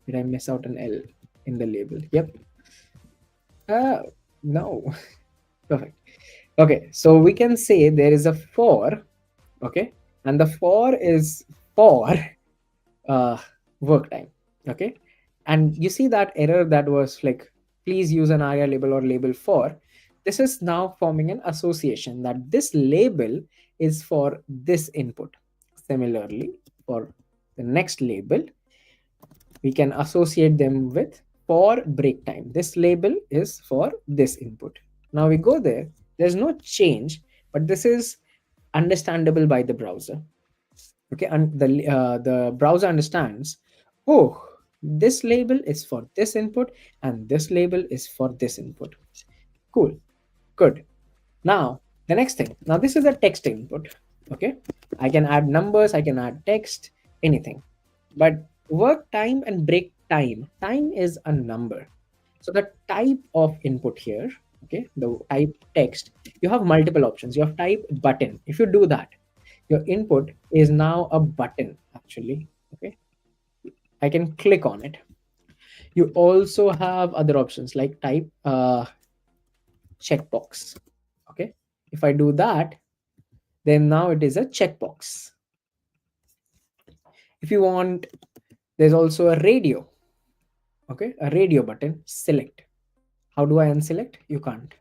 did I miss out an L in the label? Yep. No. Perfect. Okay, so we can say there is a for, okay, and the for is for uh, work time. Okay, and you see that error that was like, please use an aria label or label for. This is now forming an association that this label is for this input. Similarly, for the next label, we can associate them with for break time. This label is for this input. Now we go there, there's no change, but this is understandable by the browser. Okay, and the browser understands, oh, this label is for this input and this label is for this input. Cool, good. Now the next thing, now this is a text input. Okay, I can add numbers, I can add text, anything. But work time and break time, time is a number. So the type of input here, okay, the type text, you have multiple options. You have type button. If you do that, your input is now a button actually. Okay, I can click on it. You also have other options like type checkbox. Okay, if I do that, then now it is a checkbox. If you want, there's also a radio. Okay, a radio button, select. How do I unselect? You can't.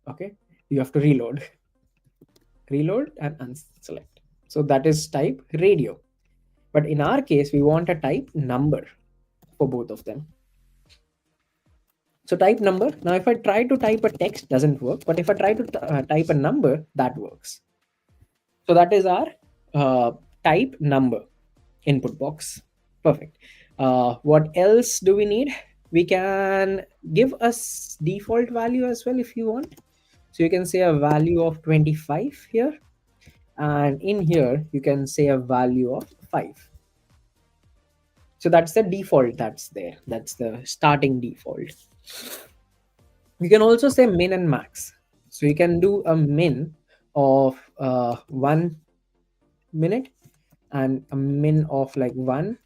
Okay, you have to reload, reload and unselect. So that is type radio. But in our case, we want a type number for both of them. So type number. Now, if I try to type a text, doesn't work. But if I try to type a number, that works. So that is our type number input box. Perfect. What else do we need? We can give us default value as well if you want. So you can say a value of 25 here. And in here, you can say a value of 5. So that's the default that's there. That's the starting default. You can also say min and max. So you can do a min of 1 minute and a min of like 1.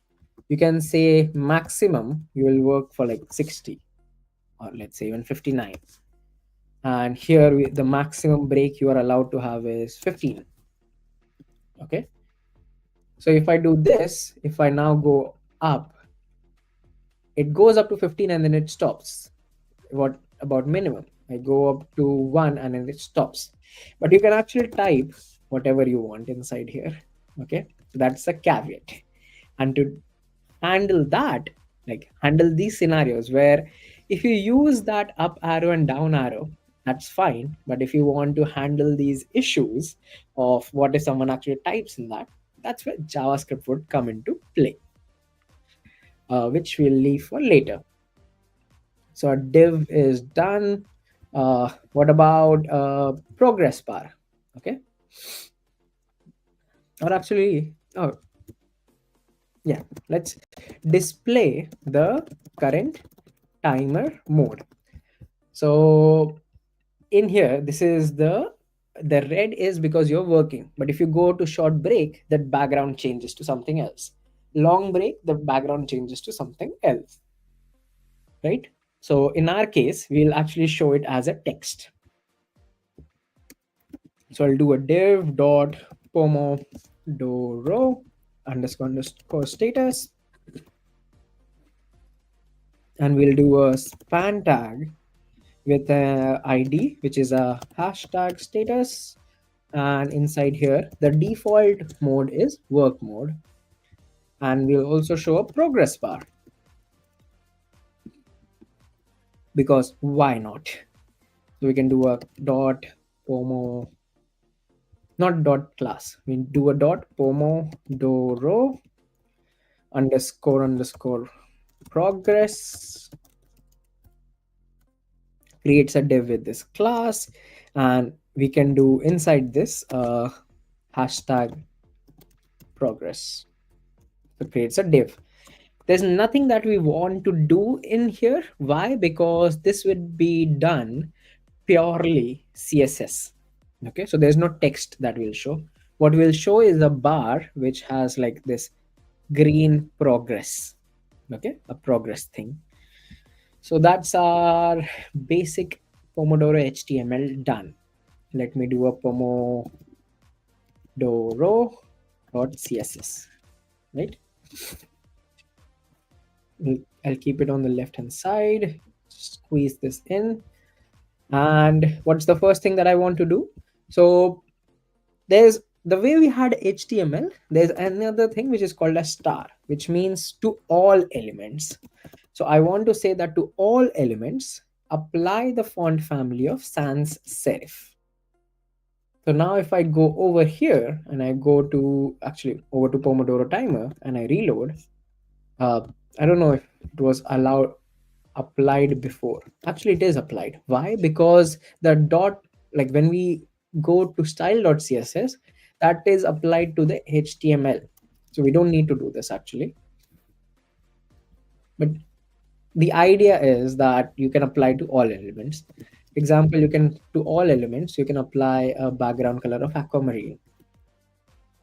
You can say maximum you will work for like 60, or let's say even 59. And here the maximum break you are allowed to have is 15. Okay, so if I do this, if I now go up, it goes up to 15 and then it stops. What about minimum? I go up to 1 and then it stops. But you can actually type whatever you want inside here. Okay, so that's a caveat. And to handle that, like handle these scenarios where if you use that up arrow and down arrow, that's fine. But if you want to handle these issues of what if someone actually types in that, that's where JavaScript would come into play, which we'll leave for later. So our div is done. What about progress bar? Okay. Or actually, oh yeah, let's display the current timer mode. So in here, this is the red is because you're working. But if you go to short break, that background changes to something else. Long break, the background changes to something else. Right? So in our case, we'll actually show it as a text. So I'll do a div dot pomodoro underscore status, and we'll do a span tag with a ID, which is a hashtag status. And inside here, the default mode is work mode. And we'll also show a progress bar, because why not? So we can do a dot pomodoro not dot class. We do a dot Pomodoro underscore progress, creates a div with this class, and we can do inside this hashtag progress. So it creates a div. There's nothing that we want to do in here. Why? Because this would be done purely CSS. Okay, so there's no text that will show. What will show is a bar which has like this green progress. Okay, a progress thing. So that's our basic Pomodoro HTML done. Let me do a Pomodoro.css, right? I'll keep it on the left hand side, squeeze this in. And what's the first thing that I want to do? So there's the way we had HTML, there's another thing which is called a star, which means to all elements. So I want to say that to all elements, apply the font family of sans serif. So now if I go over here and I go to actually over to Pomodoro Timer and I reload, uh, I don't know if it was allowed applied before. Actually, it is applied. Why? Because the dot, like when we go to style.css, that is applied to the HTML. So we don't need to do this actually. But the idea is that you can apply to all elements. Example, you can to all elements, you can apply a background color of aquamarine.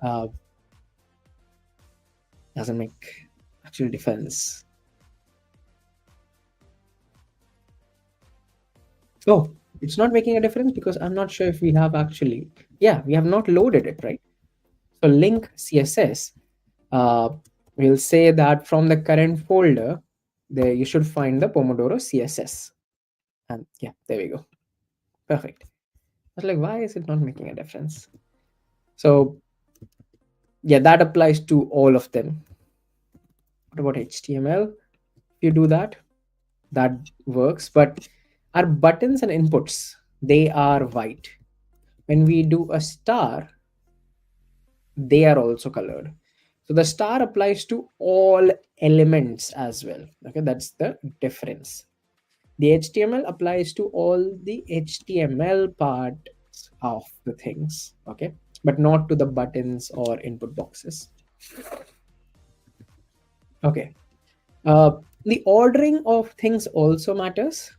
Uh, doesn't make actual difference. Oh, it's not making a difference because I'm not sure if we have actually, yeah, we have not loaded it, right? So link CSS, uh, we'll say that from the current folder, there you should find the Pomodoro CSS. And yeah, there we go. Perfect. I was like, why is it not making a difference? So yeah, that applies to all of them. What about HTML? If you do that, that works. But our buttons and inputs, they are white. When we do a star, they are also colored. So the star applies to all elements as well. Okay, that's the difference. The HTML applies to all the HTML parts of the things. Okay, but not to the buttons or input boxes. Okay. The ordering of things also matters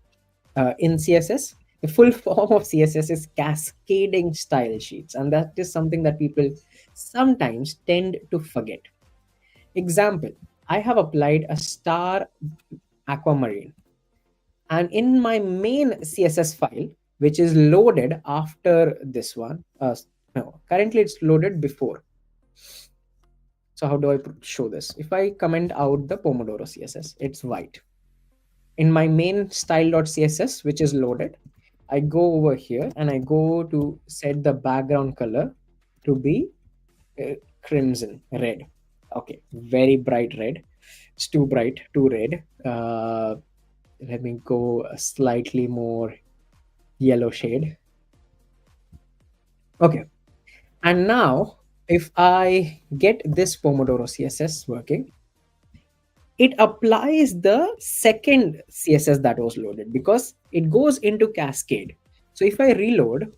in CSS. The full form of CSS is cascading style sheets, and that is something that people sometimes tend to forget. Example, I have applied a star aquamarine, and in my main CSS file, which is loaded after this one, no, currently it's loaded before. So how do I show this? If I comment out the Pomodoro CSS, it's white. In my main style.css, which is loaded, I go over here and I go to set the background color to be crimson, red. Okay, very bright red. It's too bright, too red. Let me go a slightly more yellow shade. Okay, and now if I get this Pomodoro CSS working, it applies the second CSS that was loaded because it goes into cascade. So if I reload,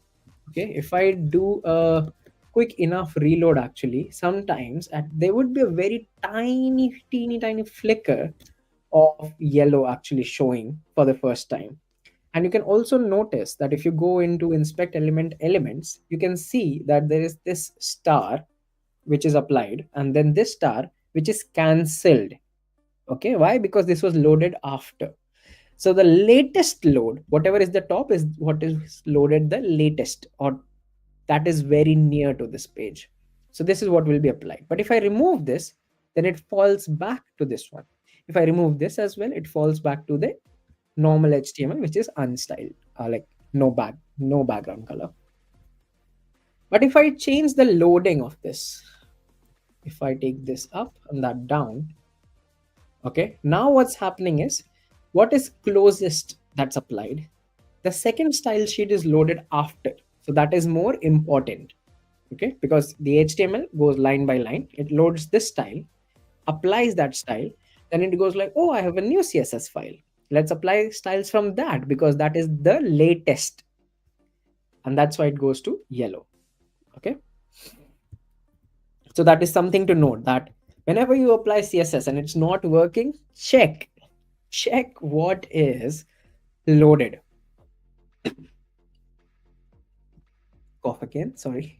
okay, if I do a quick enough reload, actually, sometimes there would be a very teeny tiny flicker of yellow actually showing for the first time. And you can also notice that if you go into inspect elements, you can see that there is this star which is applied and then this star which is cancelled. Okay, why? Because this was loaded after. So the latest load, whatever is the top, is what is loaded the latest, or that is very near to this page. So this is what will be applied. But if I remove this, then it falls back to this one. If I remove this as well, it falls back to the normal HTML, which is unstyled, like no background color. But if I change the loading of this, if I take this up and that down, okay, now what's happening is what is closest that's applied. The second style sheet is loaded after. So that is more important. Okay, because the HTML goes line by line, it loads this style, applies that style, then it goes like, oh, I have a new CSS file, let's apply styles from that because that is the latest, and that's why it goes to yellow. Okay, so that is something to note, that whenever you apply CSS and it's not working, check what is loaded. Cough again, sorry.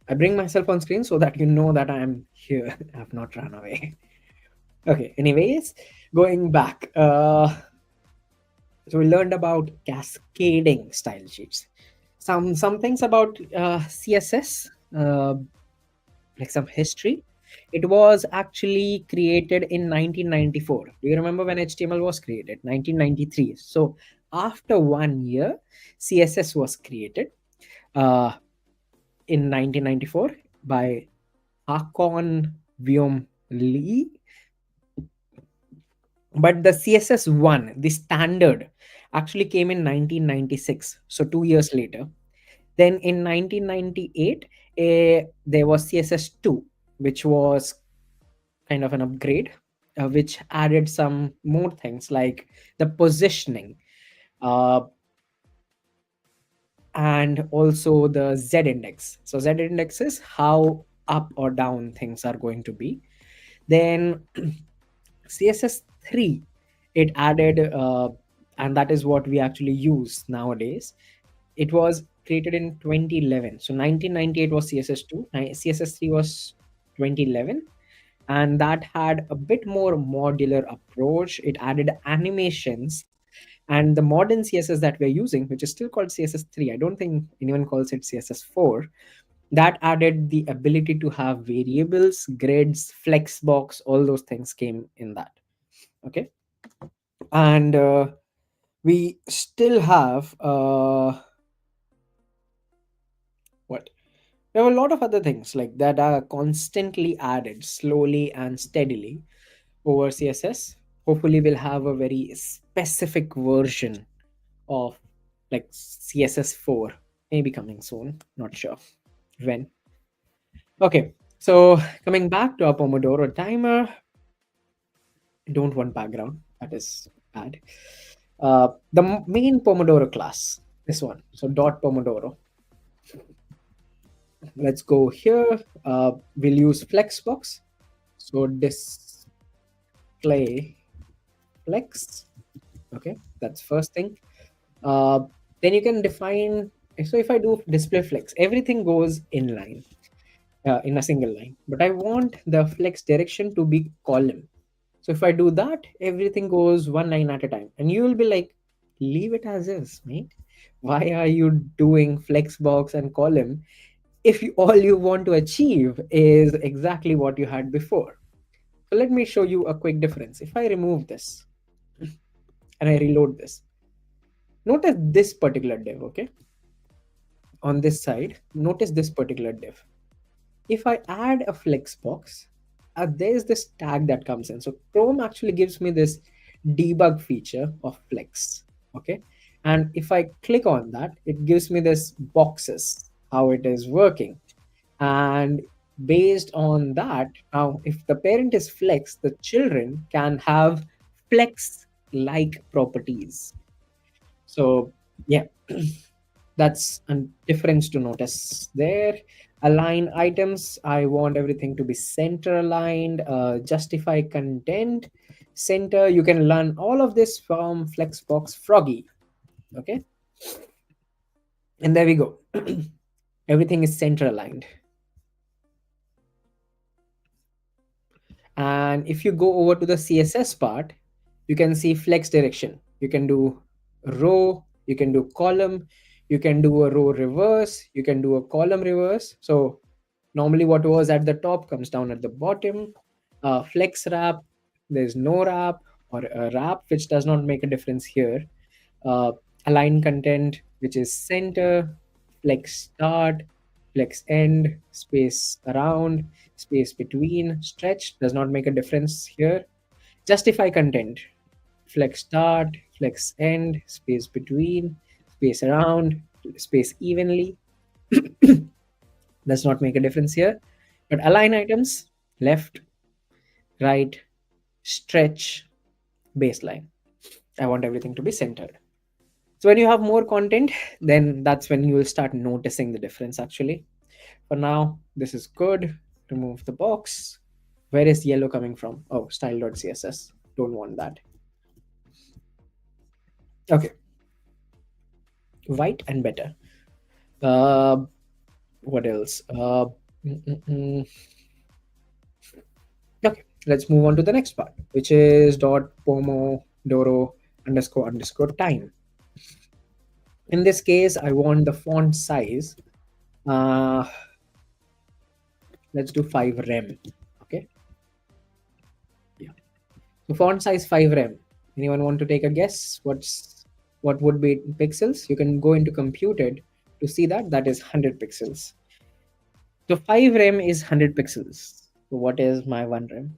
I bring myself on screen so that you know that I am here. I've not run away. Okay, anyways, going back. So we learned about cascading style sheets. Some things about CSS, like some history. It was actually created in 1994. Do you remember when HTML was created? 1993. So after 1 year, CSS was created in 1994 by Hakon Viom Lee. But the CSS1, the standard, actually came in 1996. So 2 years later. Then in 1998, there was CSS2, which was kind of an upgrade, which added some more things like the positioning, uh, and also the Z index. So Z index is how up or down things are going to be. Then CSS3, it added, and that is what we actually use nowadays. It was created in 2011. So 1998 was CSS2, CSS3 was 2011, and that had a bit more modular approach. It added animations, and the modern CSS that we're using, which is still called CSS3, I don't think anyone calls it CSS4, that added the ability to have variables, grids, flexbox, all those things came in that. Okay, and we still have what there are a lot of other things like that are constantly added slowly and steadily over CSS. Hopefully we'll have a very specific version of like CSS4 maybe coming soon, not sure when. Okay, so coming back to our Pomodoro timer, don't want background, that is bad. The main Pomodoro class, this one, so dot Pomodoro. Let's go here. We'll use flexbox. So display flex. Okay, that's first thing. Uh, then you can define. So if I do display flex, everything goes in line, in a single line. But I want the flex direction to be column. So if I do that, everything goes one line at a time. And you will be like, leave it as is, mate. Why are you doing flex box and column if all you want to achieve is exactly what you had before? So let me show you a quick difference. If I remove this and I reload this, notice this particular div, okay? On this side, notice this particular div. If I add a flex box, there's this tag that comes in. So Chrome actually gives me this debug feature of flex. Okay. And if I click on that, it gives me this boxes, how it is working. And based on that, now if the parent is flex, the children can have flex like properties. So yeah, that's a difference to notice there. Align items, I want everything to be center aligned. Justify content, center, you can learn all of this from Flexbox Froggy. Okay, and there we go. Everything is center aligned. And if you go over to the CSS part, you can see flex direction. You can do row, you can do column, you can do a row reverse, you can do a column reverse. So normally what was at the top comes down at the bottom. Flex wrap, there's no wrap, or a wrap, which does not make a difference here. Uh, Align content, which is center, flex start, flex end, space around, space between, stretch does not make a difference here. Justify content, flex start, flex end, space between, space around, space evenly does not make a difference here. But align items, left, right, stretch, baseline. I want everything to be centered. So when you have more content, then that's when you will start noticing the difference actually. For now, this is good. Remove the box. Where is yellow coming from? Oh, style.css. Don't want that. Okay, white and better. Uh, what else? Mm, mm, mm. Okay, let's move on to the next part, which is dot pomodoro underscore underscore time. In this case, I want the font size. Uh, let's do 5 rem. Okay, yeah. So font size 5 rem. Anyone want to take a guess? What would be pixels? You can go into compute it to see that that is 100 pixels. So 5 rem is 100 pixels. So what is my 1 rem?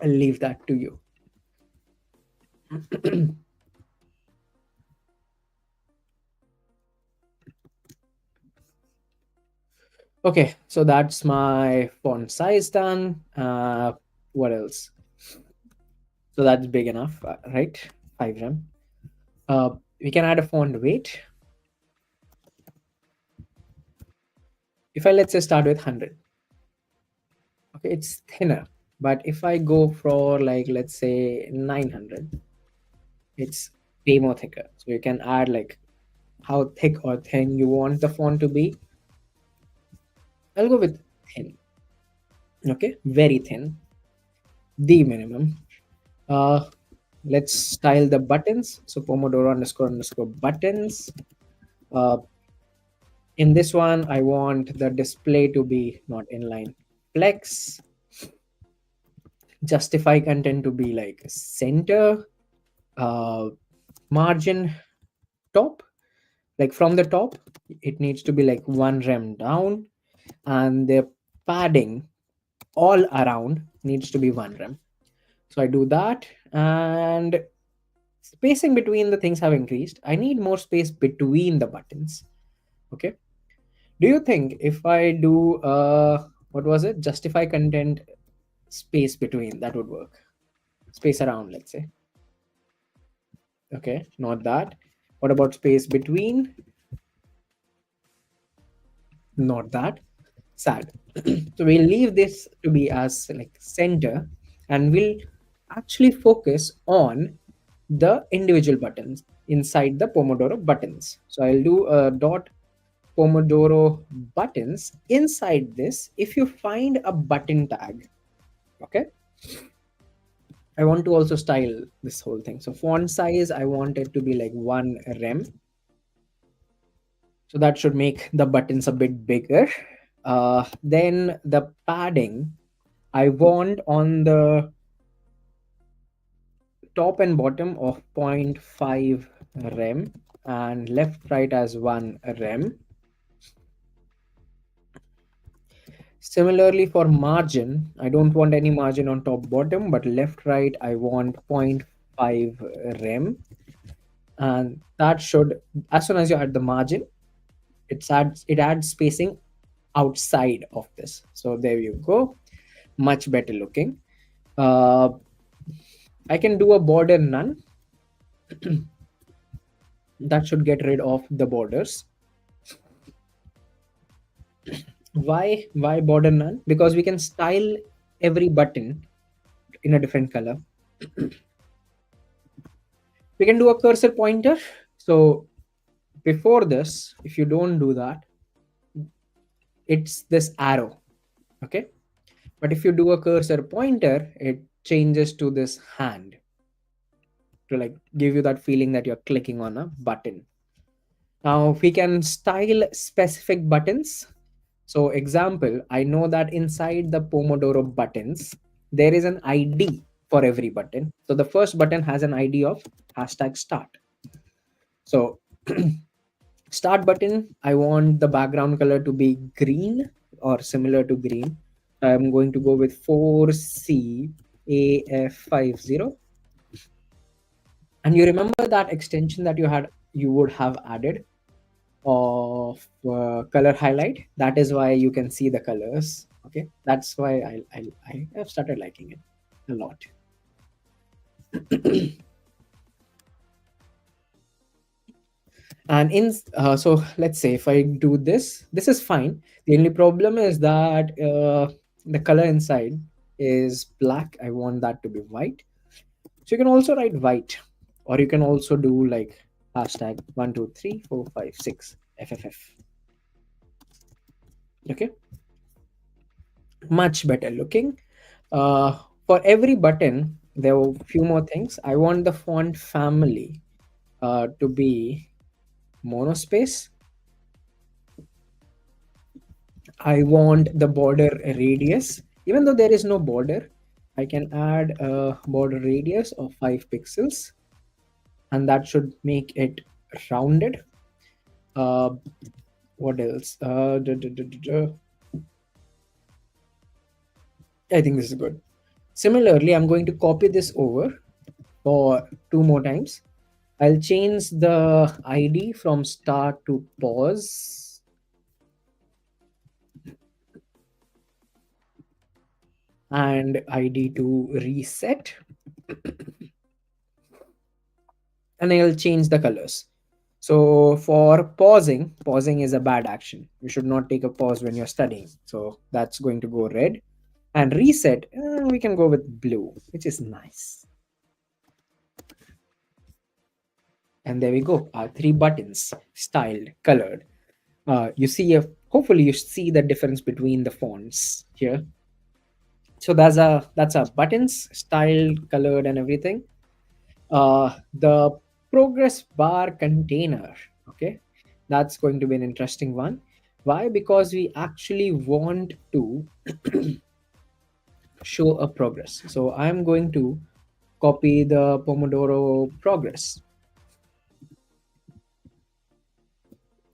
I'll leave that to you. Okay, so that's my font size done. What else? So that's big enough, right? 5 rem. We can add a font weight. If I, let's say, start with 100. Okay, it's thinner. But if I go for like, let's say 900, it's way more thicker. So you can add like how thick or thin you want the font to be. I'll go with thin. Okay, very thin, the minimum. Uh, let's style the buttons. So Pomodoro underscore underscore buttons. Uh, in this one, I want the display to be not inline. Flex. Justify content to be like center. Uh, margin top. Like from the top, it needs to be like 1 rem down, and the padding all around needs to be 1 rem. So I do that, and spacing between the things have increased. I need more space between the buttons. Okay, do you think if I do what was it, justify content, space between, that would work? Space around, let's say. Okay, not that. What about space between? Not that. Sad. So we'll leave this to be as like center, and we'll actually focus on the individual buttons inside the Pomodoro buttons. So I'll do a dot Pomodoro buttons. Inside this, if you find a button tag, okay, I want to also style this whole thing. So font size, I want it to be like 1 rem. So that should make the buttons a bit bigger. Then the padding, I want on the top and bottom of 0.5 rem, and left right as 1 rem. Similarly for margin, I don't want any margin on top bottom, but left right I want 0.5 rem. And that should, as soon as you add the margin, it adds spacing outside of this. So there you go, much better looking. uh, I can do a border none. That should get rid of the borders. Why border none? Because we can style every button in a different color. We can do a cursor pointer. So before this, if you don't do that, it's this arrow. Okay, but if you do a cursor pointer, it changes to this hand to like give you that feeling that you're clicking on a button. Now we can style specific buttons. So example, I know that inside the Pomodoro buttons, there is an ID for every button. So the first button has an ID of hashtag start. So Start button, I want the background color to be green or similar to green. I'm going to go with 4CAF50. And you remember that extension that you would have added of color highlight? That is why you can see the colors. Okay, that's why I have started liking it a lot. And in so let's say if I do this, this is fine. The only problem is that the color inside is black. I want that to be white. So you can also write white, or you can also do like hashtag 12345 6 FFF. Okay, much better looking. For every button, there are a few more things. I want the font family to be monospace. I want the border radius. Even though there is no border, I can add a border radius of 5 pixels, and that should make it rounded. Uh, what else? I think this is good. Similarly, I'm going to copy this over for two more times. I'll change the ID from start to pause, and ID to reset, and I'll change the colors. So for pausing, pausing is a bad action. You should not take a pause when you're studying. So that's going to go red. And reset, we can go with blue, which is nice. And there we go. Our three buttons, styled, colored. You see, hopefully you see the difference between the fonts here. So that's a buttons, styled, colored, and everything. The progress bar container. Okay, that's going to be an interesting one. Why? Because we actually want to show a progress. So I'm going to copy the Pomodoro progress,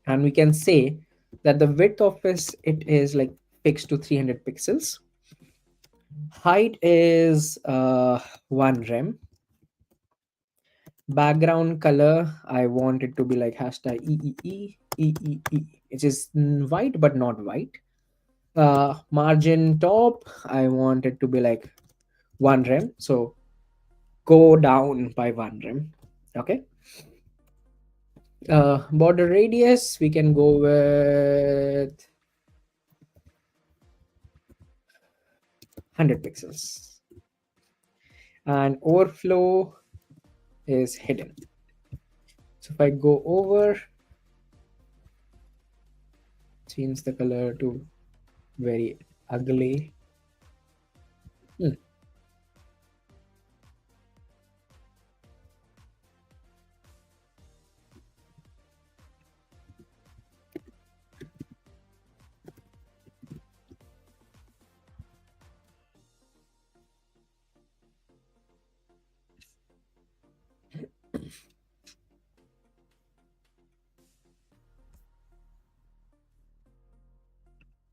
and we can say that the width of it is like fixed to 300 pixels. Height is 1 rem. Background color, I want it to be like hashtag EEE, which is white but not white. Margin top, I want it to be like 1 rem. So go down by 1 rem. Okay. Border radius, we can go with 100 pixels. And overflow is hidden. So if I go over, change the color to very ugly. Hmm.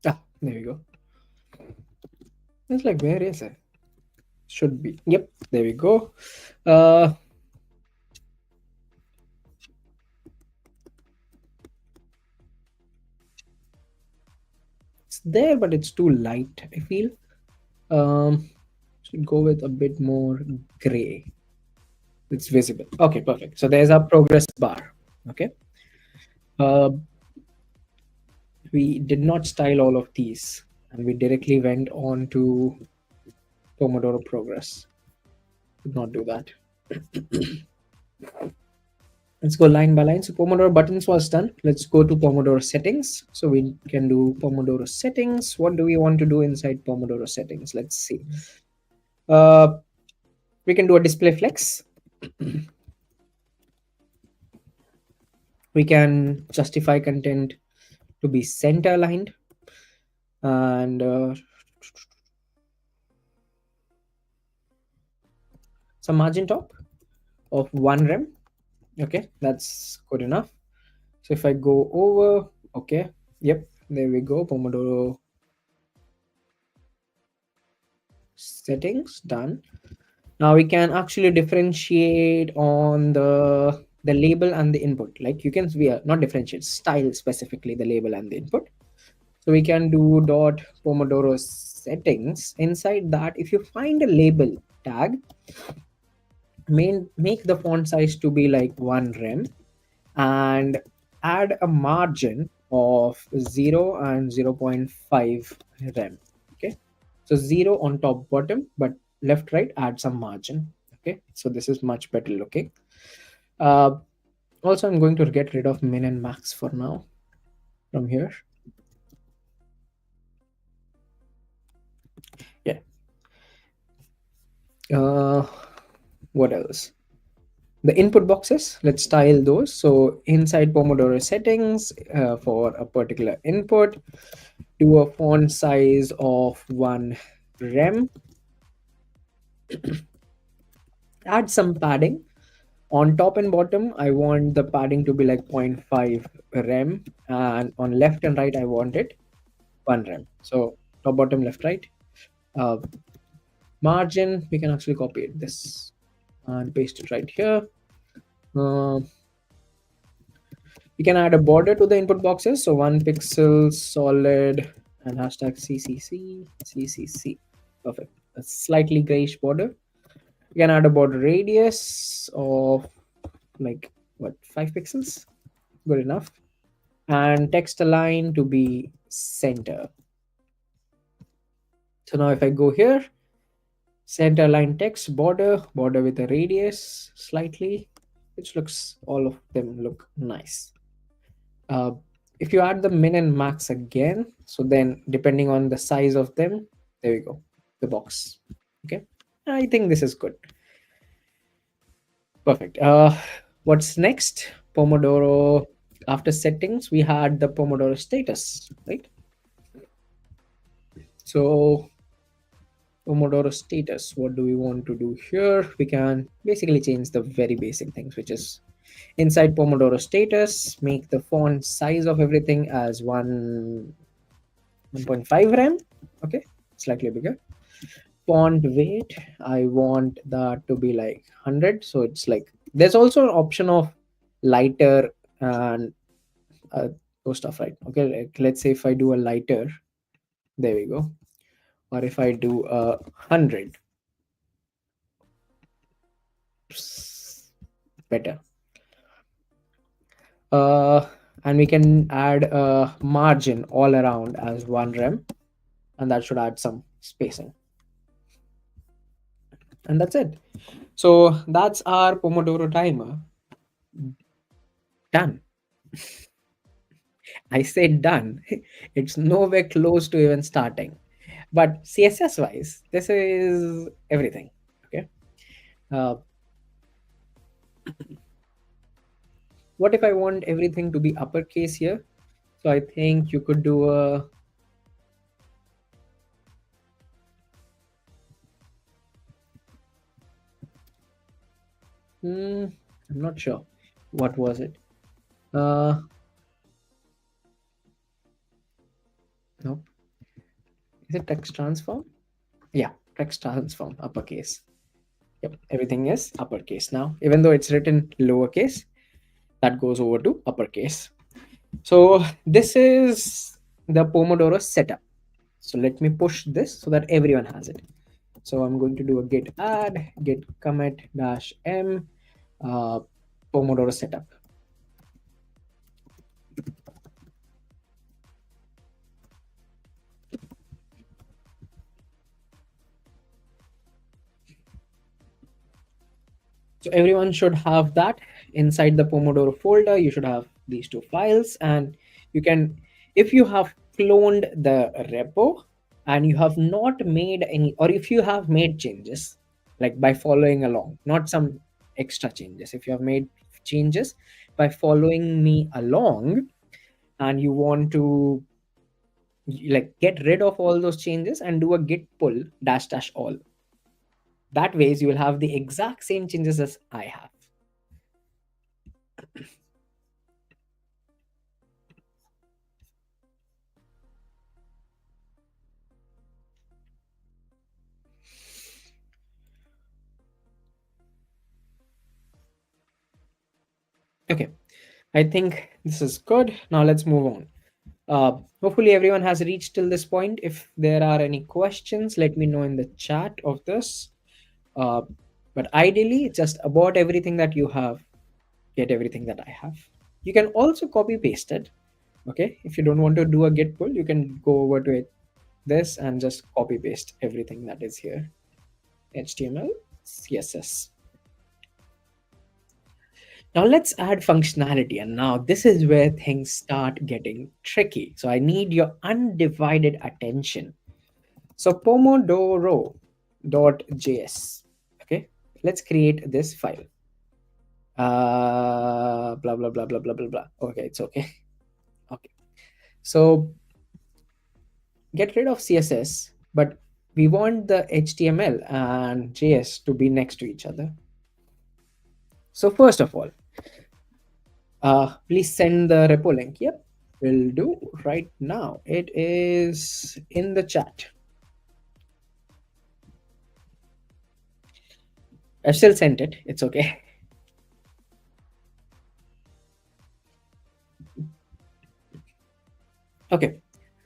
Ah, there we go. It's like, where is it? Should be. Yep, there we go. Uh, it's there, but it's too light, I feel. Should go with a bit more gray. It's visible. Okay, perfect. So there's our progress bar. Okay. Uh, we did not style all of these, and we directly went on to Pomodoro progress. Did not do that. Let's go line by line. So Pomodoro buttons was done. Let's go to Pomodoro settings. So we can do Pomodoro settings. What do we want to do inside Pomodoro settings? Let's see. Uh, we can do a display flex. We can justify content to be center aligned, and some margin top of 1 rem. Okay, that's good enough. So if I go over, okay, yep, there we go. Pomodoro settings done. Now we can actually differentiate on the label and the input. Like you can, we are not differentiate, style specifically the label and the input. So we can do dot Pomodoro settings. Inside that, if you find a label tag, make the font size to be like 1 rem, and add a margin of 0 and 0.5 rem. Okay, so 0 on top bottom, but left right add some margin. Okay, so this is much better looking. uh, Also, I'm going to get rid of min and max for now from here. Yeah. uh, what else? The input boxes, let's style those. So inside Pomodoro settings, for a particular input, do a font size of 1 rem, add some padding. On top and bottom, I want the padding to be like 0.5 rem, and on left and right, I want it 1 rem. So top, bottom, left, right. Uh, Margin, we can actually copy it this and paste it right here. Uh, we can add a border to the input boxes. So 1 pixel solid and hashtag CCC. Perfect. A slightly grayish border. We can add a border radius of like what, 5 pixels? Good enough. And text align to be center. So now if I go here, center align text border with a radius slightly, which looks, all of them look nice. uh, if you add the min and max again, so then depending on the size of them, there we go, the box. Okay, I think this is good. Perfect. What's next? Pomodoro. After settings, we had the Pomodoro status, right? So Pomodoro status, what do we want to do here? We can basically change the very basic things, which is inside Pomodoro status, make the font size of everything as 1.5 rem. Okay, slightly bigger. Font weight, I want that to be like 100. So it's like, there's also an option of lighter and those stuff, right? Okay, like, let's say if I do a lighter, there we go. Or if I do 100, better. uh, and we can add a margin all around as 1 rem, and that should add some spacing, and that's it. So that's our Pomodoro timer done. I said done. It's nowhere close to even starting, but CSS wise, this is everything. Okay, uh, what if I want everything to be uppercase here? So I think you could do a, I'm not sure, what was it? uh no, is it text transform? Yeah, text transform uppercase. Yep, everything is uppercase now, even though it's written lowercase, that goes over to uppercase. So this is the Pomodoro setup. So let me push this so that everyone has it. So I'm going to do a git add, git commit dash m, Pomodoro setup. So everyone should have that inside the Pomodoro folder. You should have these two files, and you can, if you have cloned the repo and you have not made any, or if you have made changes, like by following along, not some extra changes. If you have made changes by following me along, and you want to like get rid of all those changes and do a git pull dash dash all, that ways you will have the exact same changes as I have. Okay, I think this is good. Now let's move on. Hopefully everyone has reached till this point. If there are any questions, let me know in the chat of this. Uh, but ideally, just about everything that you have, get everything that I have. You can also copy paste it. Okay, if you don't want to do a git pull, you can go over to it, this, and just copy paste everything that is here. HTML, CSS. Now let's add functionality, and now this is where things start getting tricky. So I need your undivided attention. So pomodoro.js. Okay, let's create this file. Blah blah blah blah blah blah blah. Okay, it's okay. Okay, so get rid of CSS, but we want the HTML and JS to be next to each other. So first of all, please send the repo link. Yep, will do right now. It is in the chat. I've still sent it. It's okay. Okay.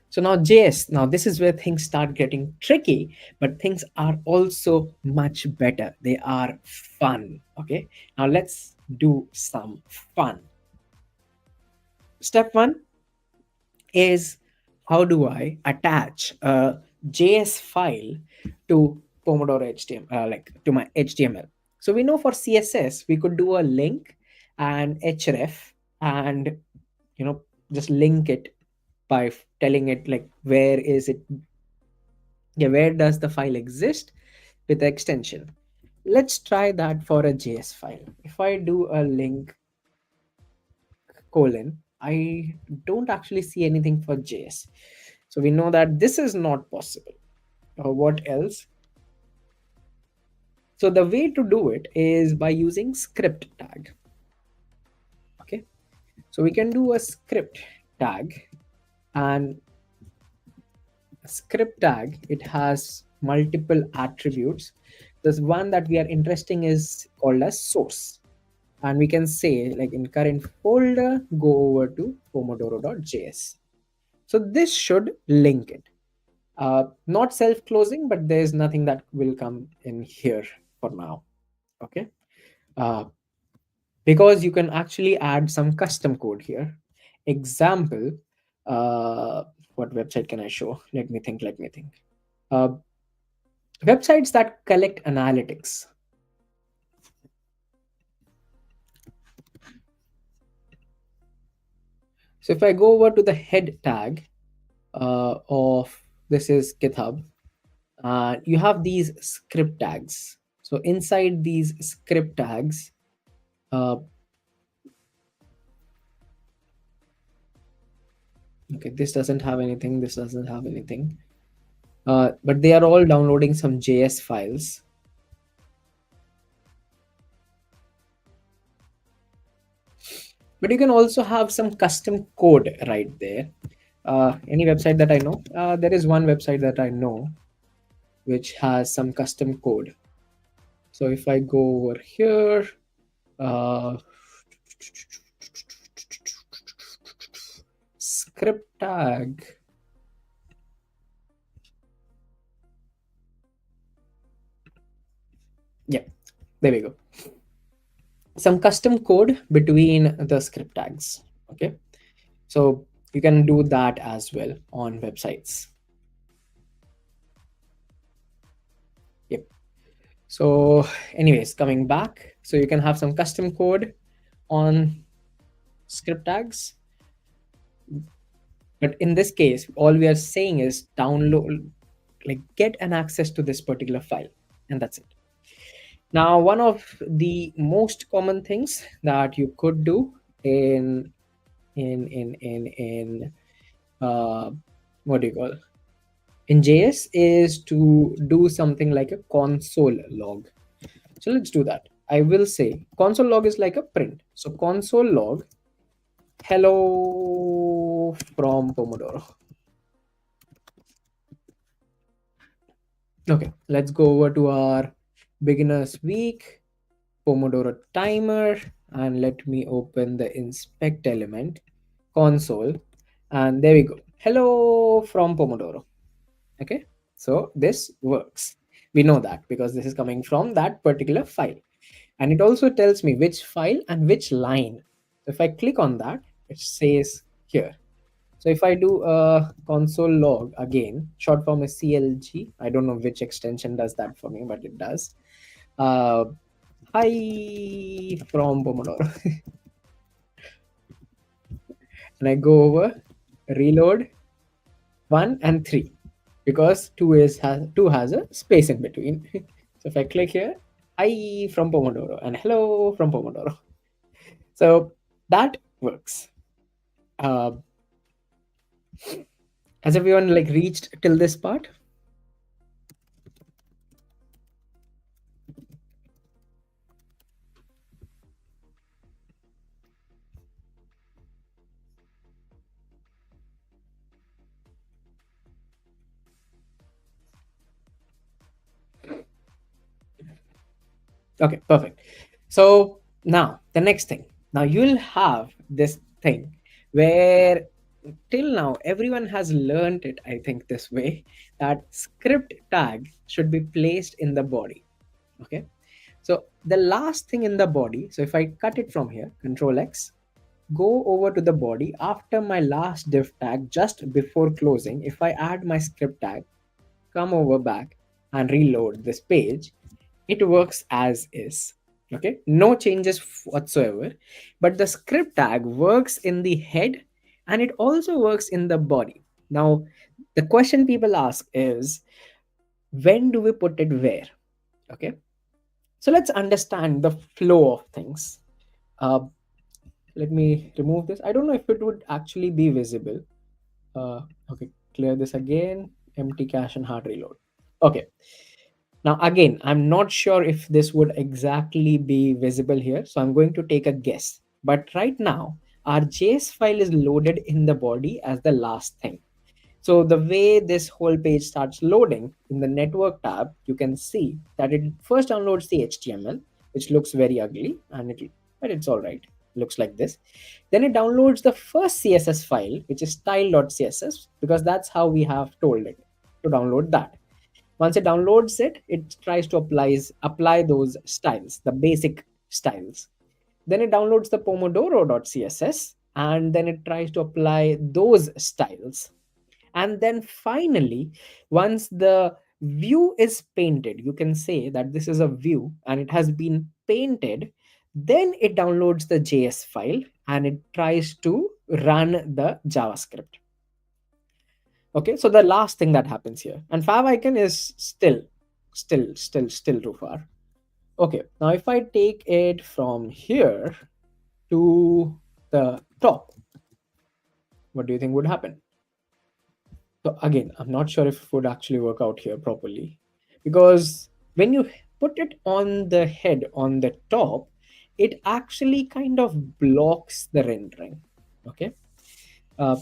So now JS, now this is where things start getting tricky, but things are also much better. They are fun. Okay. Now let's do some fun. Step one is, how do I attach a JS file to Pomodoro HTML, like to my HTML? So we know for CSS, we could do a link and href and, just link it by telling it like where is it, yeah, where does the file exist with the extension. Let's try that for a JS file. If I do a link colon, I don't actually see anything for JS. So we know that this is not possible. What else? So the way to do it is by using script tag. Okay. So we can do a script tag, and a script tag, it has multiple attributes. This one that we are interested in is called as source. And we can say like in current folder, go over to pomodoro.js. So this should link it. Not self-closing, but there's nothing that will come in here for now. Okay. Uh, because you can actually add some custom code here. Example, uh, what website can I show? Let me think. Uh, Websites that collect analytics. So if I go over to the head tag of this is GitHub, you have these script tags. So inside these script tags, okay, this doesn't have anything, this doesn't have anything, but they are all downloading some JS files. But you can also have some custom code right there. Any website that I know, there is one website that I know which has some custom code. So if I go over here, script tag, yeah, there we go. Some custom code between the script tags. Okay, so you can do that as well on websites. Yep. So anyways, coming back, so you can have some custom code on script tags, but in this case all we are saying is download, like get an access to this particular file, and that's it. Now one of the most common things that you could do in uh, what do you call, in JS is to do something like a console log. So let's do that. I will say console log is like a print. So console log hello from Pomodoro. Okay, let's go over to our beginners week. Pomodoro Timer, and let me open the inspect element console, and there we go. Hello from Pomodoro. Okay, so this works. We know that because this is coming from that particular file, and it also tells me which file and which line. So if I click on that, it says here. So if I do a console log again, short form is CLG. I don't know which extension does that for me, but it does. uh, Hi from Pomodoro. And I go over, reload 1 and 3 because 2 has a space in between. So if I click here, hi from Pomodoro and hello from Pomodoro. So that works. Uh, has everyone like reached till this part? Okay, perfect. So now the next thing. Now you'll have this thing where till now everyone has learned it, I think, this way, that script tag should be placed in the body. Okay. So the last thing in the body, so if I cut it from here, Control X, go over to the body after my last div tag just before closing, if I add my script tag, come over back and reload this page, it works as is. Okay, no changes whatsoever. But the script tag works in the head and it also works in the body. Now, the question people ask is, when do we put it where? Okay, so let's understand the flow of things. uh, Let me remove this. I don't know if it would actually be visible. Okay, clear this again, empty cache and hard reload. Okay, now again, I'm not sure if this would exactly be visible here, so I'm going to take a guess. But right now, our JS file is loaded in the body as the last thing. So the way this whole page starts loading in the network tab, you can see that it first downloads the HTML, which looks very ugly, but it's all right. Looks like this. Then it downloads the first CSS file, which is style.css, because that's how we have told it to download that. Once it downloads it, it tries to apply those styles, the basic styles. Then it downloads the pomodoro.css and then it tries to apply those styles. And then finally, once the view is painted, you can say that this is a view and it has been painted, then it downloads the JS file and it tries to run the JavaScript. Okay, so the last thing that happens here, and favicon is still too far. Okay, now if I take it from here to the top, what do you think would happen? So again, I'm not sure if it would actually work out here properly, because when you put it on the head on the top, it actually kind of blocks the rendering. Okay. Uh,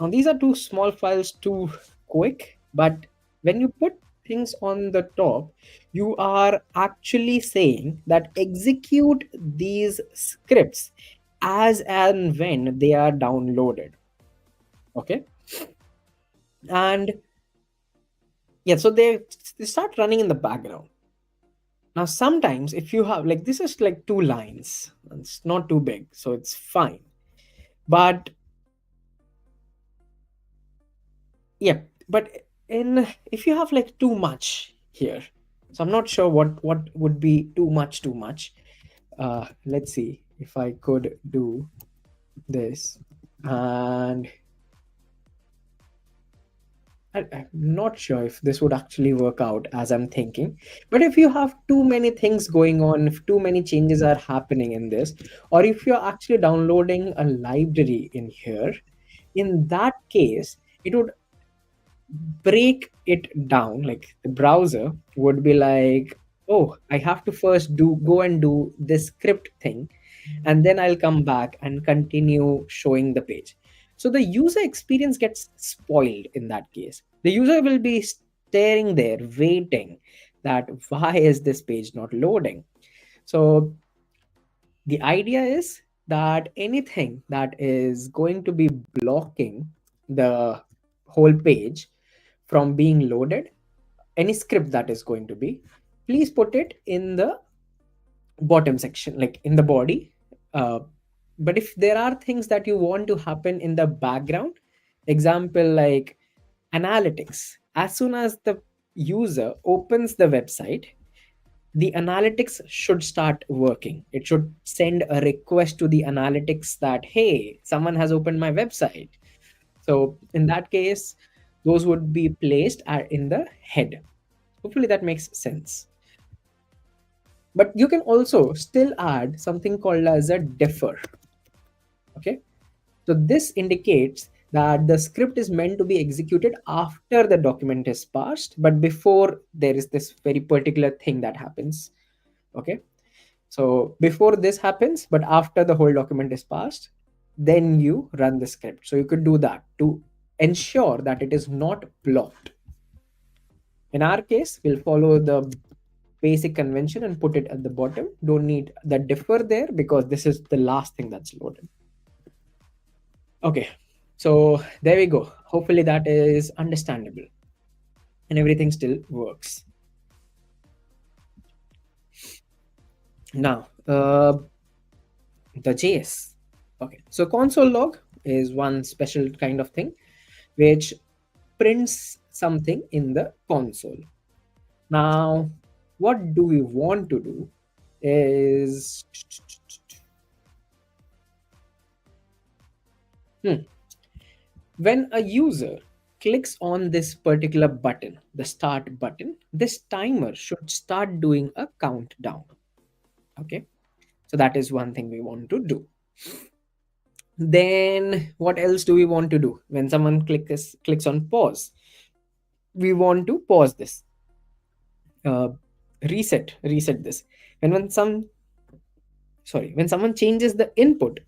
now these are too small files, too quick, but when you put things on the top, you are actually saying that execute these scripts as and when they are downloaded. Okay. And yeah, so they start running in the background. Now sometimes if you have like, this is like 2 lines, it's not too big, so it's fine. But yeah, but in if you have like too much here, so I'm not sure what would be too much. Let's see if I could do this. And I'm not sure if this would actually work out as I'm thinking. But if you have too many things going on, if too many changes are happening in this, or if you're actually downloading a library in here, in that case, it would break it down. Like the browser would be like, oh, I have to first go and do this script thing, and then I'll come back and continue showing the page. So the user experience gets spoiled in that case. The user will be staring there waiting that why is this page not loading. So The idea is that anything that is going to be blocking the whole page from being loaded, any script that is going to be, please put it in the bottom section, like in the body. uh, but if there are things that you want to happen in the background, example like analytics, as soon as the user opens the website, the analytics should start working. It should send a request to the analytics that, hey, someone has opened my website. So in that case, those would be placed in the head. Hopefully that makes sense. But you can also still add something called as a defer. Okay. So this indicates that the script is meant to be executed after the document is parsed, but before there is this very particular thing that happens. Okay. So before this happens, but after the whole document is passed, then you run the script. So you could do that to ensure that it is not blocked. In our case, we'll follow the basic convention and put it at the bottom. Don't need the differ there because this is the last thing that's loaded. Okay, so there we go. Hopefully that is understandable and everything still works. Now, the JS. Okay, so console log is one special kind of thing which prints something in the console. Now, what do we want to do is when a user clicks on this particular button, the start button, this timer should start doing a countdown. Okay, so that is one thing we want to do. Then what else do we want to do? When someone clicks on pause, we want to pause this, uh, reset this. And when someone changes the input,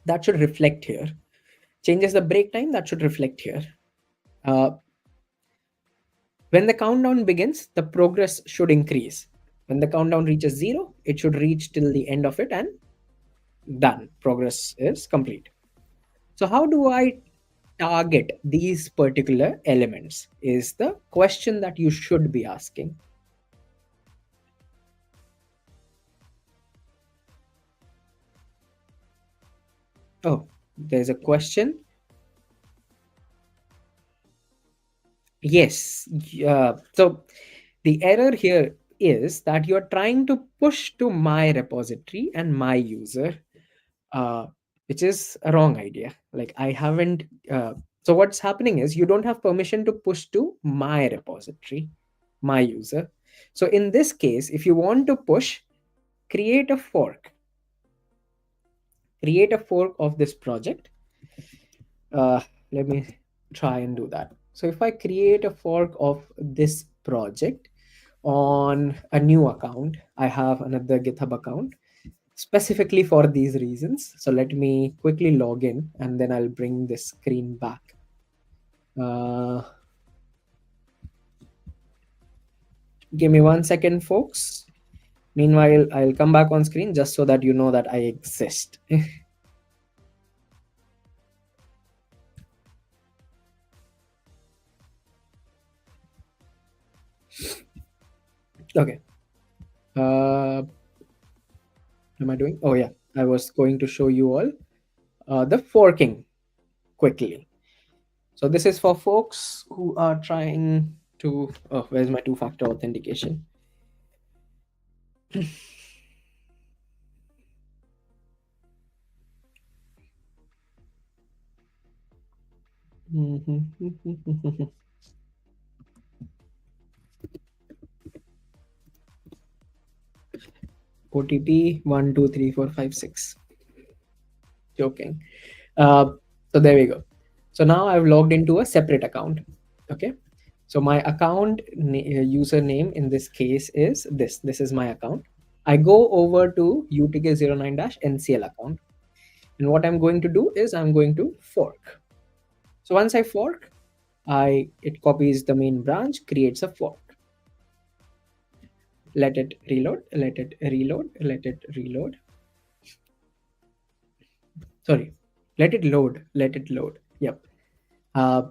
that should reflect here. Changes the break time, that should reflect here. uh, when the countdown begins, the progress should increase. When the countdown reaches 0, it should reach till the end of it, and done, progress is complete. So how do I target these particular elements is the question that you should be asking. Oh, there's a question. Yes. So the error here is that you're trying to push to my repository and my user, uh, which is a wrong idea. Like I haven't. So what's happening is you don't have permission to push to my repository, my user. So in this case, if you want to push, create a fork. Create a fork of this project. Uh, Let me try and do that. So if I create a fork of this project on a new account, I have another GitHub account specifically for these reasons. So let me quickly log in and then I'll bring this screen back. Give me 1 second, folks. Meanwhile, I'll come back on screen just so that you know that I exist. Okay. Am I doing? Oh yeah, I was going to show you all the forking quickly. So this is for folks who are trying to. Oh, where's my two-factor authentication? OTP 123456. Joking. Uh, so there we go. So now I've logged into a separate account. Okay. So my account username in this case is this. This is my account. I go over to UTK09-NCL account. And what I'm going to do is I'm going to fork. So once I fork, it copies the main branch, creates a fork. Let it reload, let it reload, let it reload. Sorry, let it load. Yep. uh,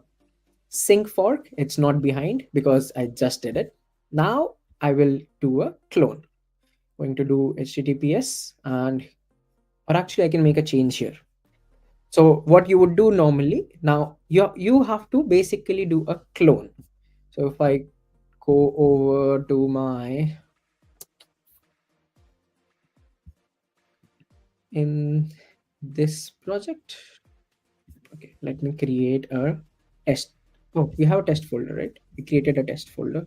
Sync fork, it's not behind because I just did it. Now I will do a clone. Going to do https, and or actually I can make a change here. So what you would do normally, now you have to basically do a clone. So if I go over to my in this project, okay, let me create a test. Oh, we have a test folder, right? We created a test folder.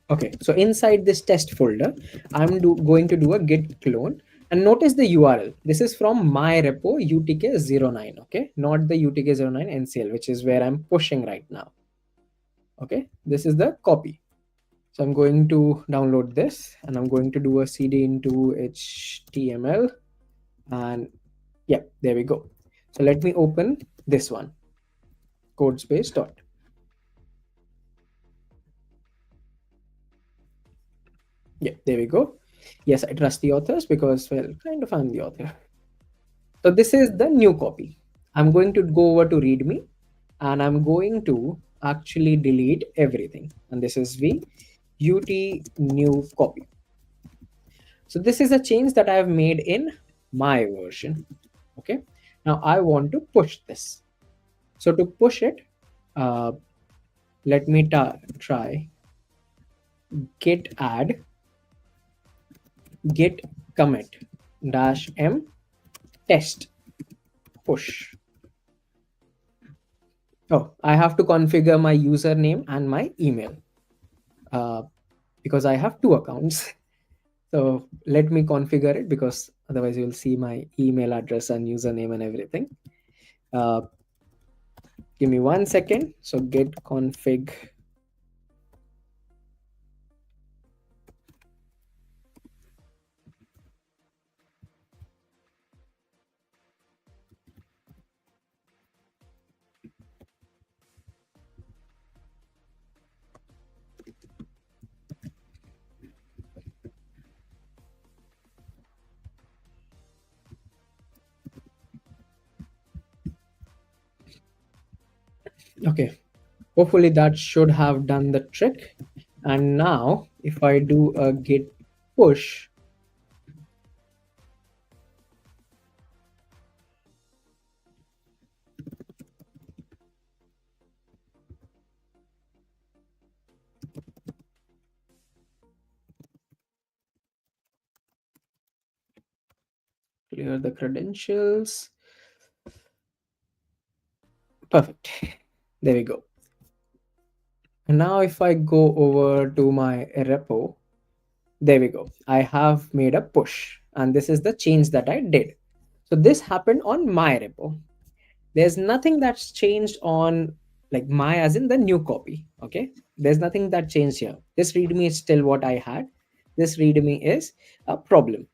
Okay, so inside this test folder, going to do a git clone, and notice the URL. This is from my repo utk09, okay, not the utk09 ncl, which is where I'm pushing right now. Okay, this is the copy. So I'm going to download this, and I'm going to do a cd into html, and yeah, there we go. So let me open this one, code space dot. Yeah, there we go. Yes, I trust the authors because, well, kind of I'm the author. So this is the new copy. I'm going to go over to readme, and I'm going to actually delete everything. And this is v ut new copy. So this is a change that I have made in my version. Okay. Now I want to push this. So to push it, uh, let me try git add git commit dash m test push. Oh, I have to configure my username and my email, uh, because I have two accounts. So let me configure it, because otherwise you'll see my email address and username and everything. Uh, Give me 1 second. So git config. Okay, hopefully that should have done the trick. And now if I do a git push, clear the credentials. Perfect. There we go. And now if I go over to my repo, there we go. I have made a push, and this is the change that I did. So this happened on my repo. There's nothing that's changed on, like, my as in the new copy. Okay, there's nothing that changed here. This readme is still what I had. This readme is a problem.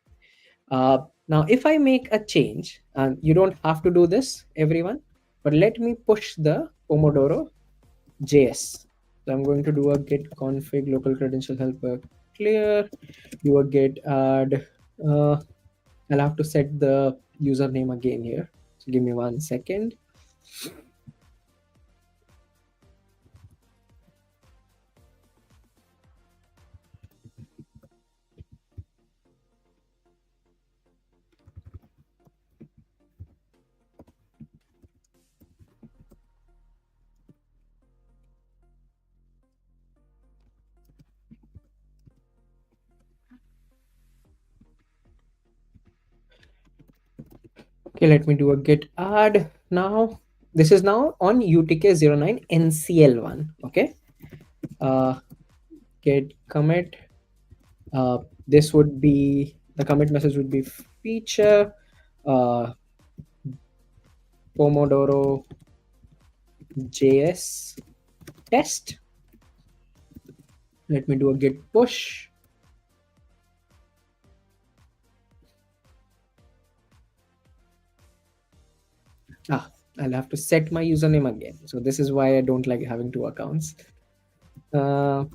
Now if I make a change, and you don't have to do this, everyone, but let me push the Pomodoro JS. So I'm going to do a git config local credential helper clear, do a git add. uh, I'll have to set the username again here, so give me 1 second. Okay, let me do a git add now. This is now on UTK09 NCL1. Okay. Uh, Git commit. This would be the commit message would be feature uh, Pomodoro JS test. Let me do a git push. I'll have to set my username again. So this is why I don't like having two accounts. Uh,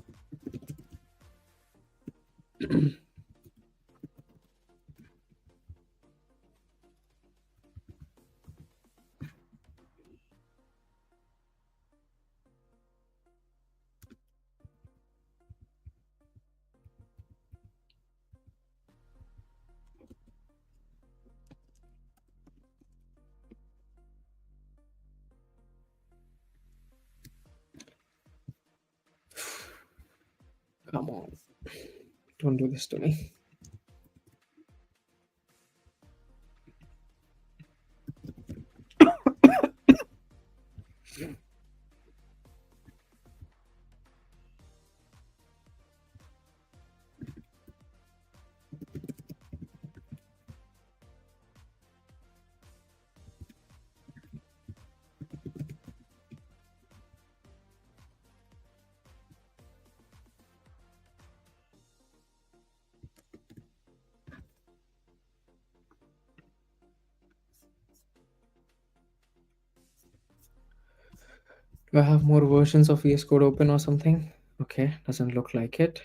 Come on, don't do this to me. Do I have more versions of VS Code open or something? Okay, doesn't look like it.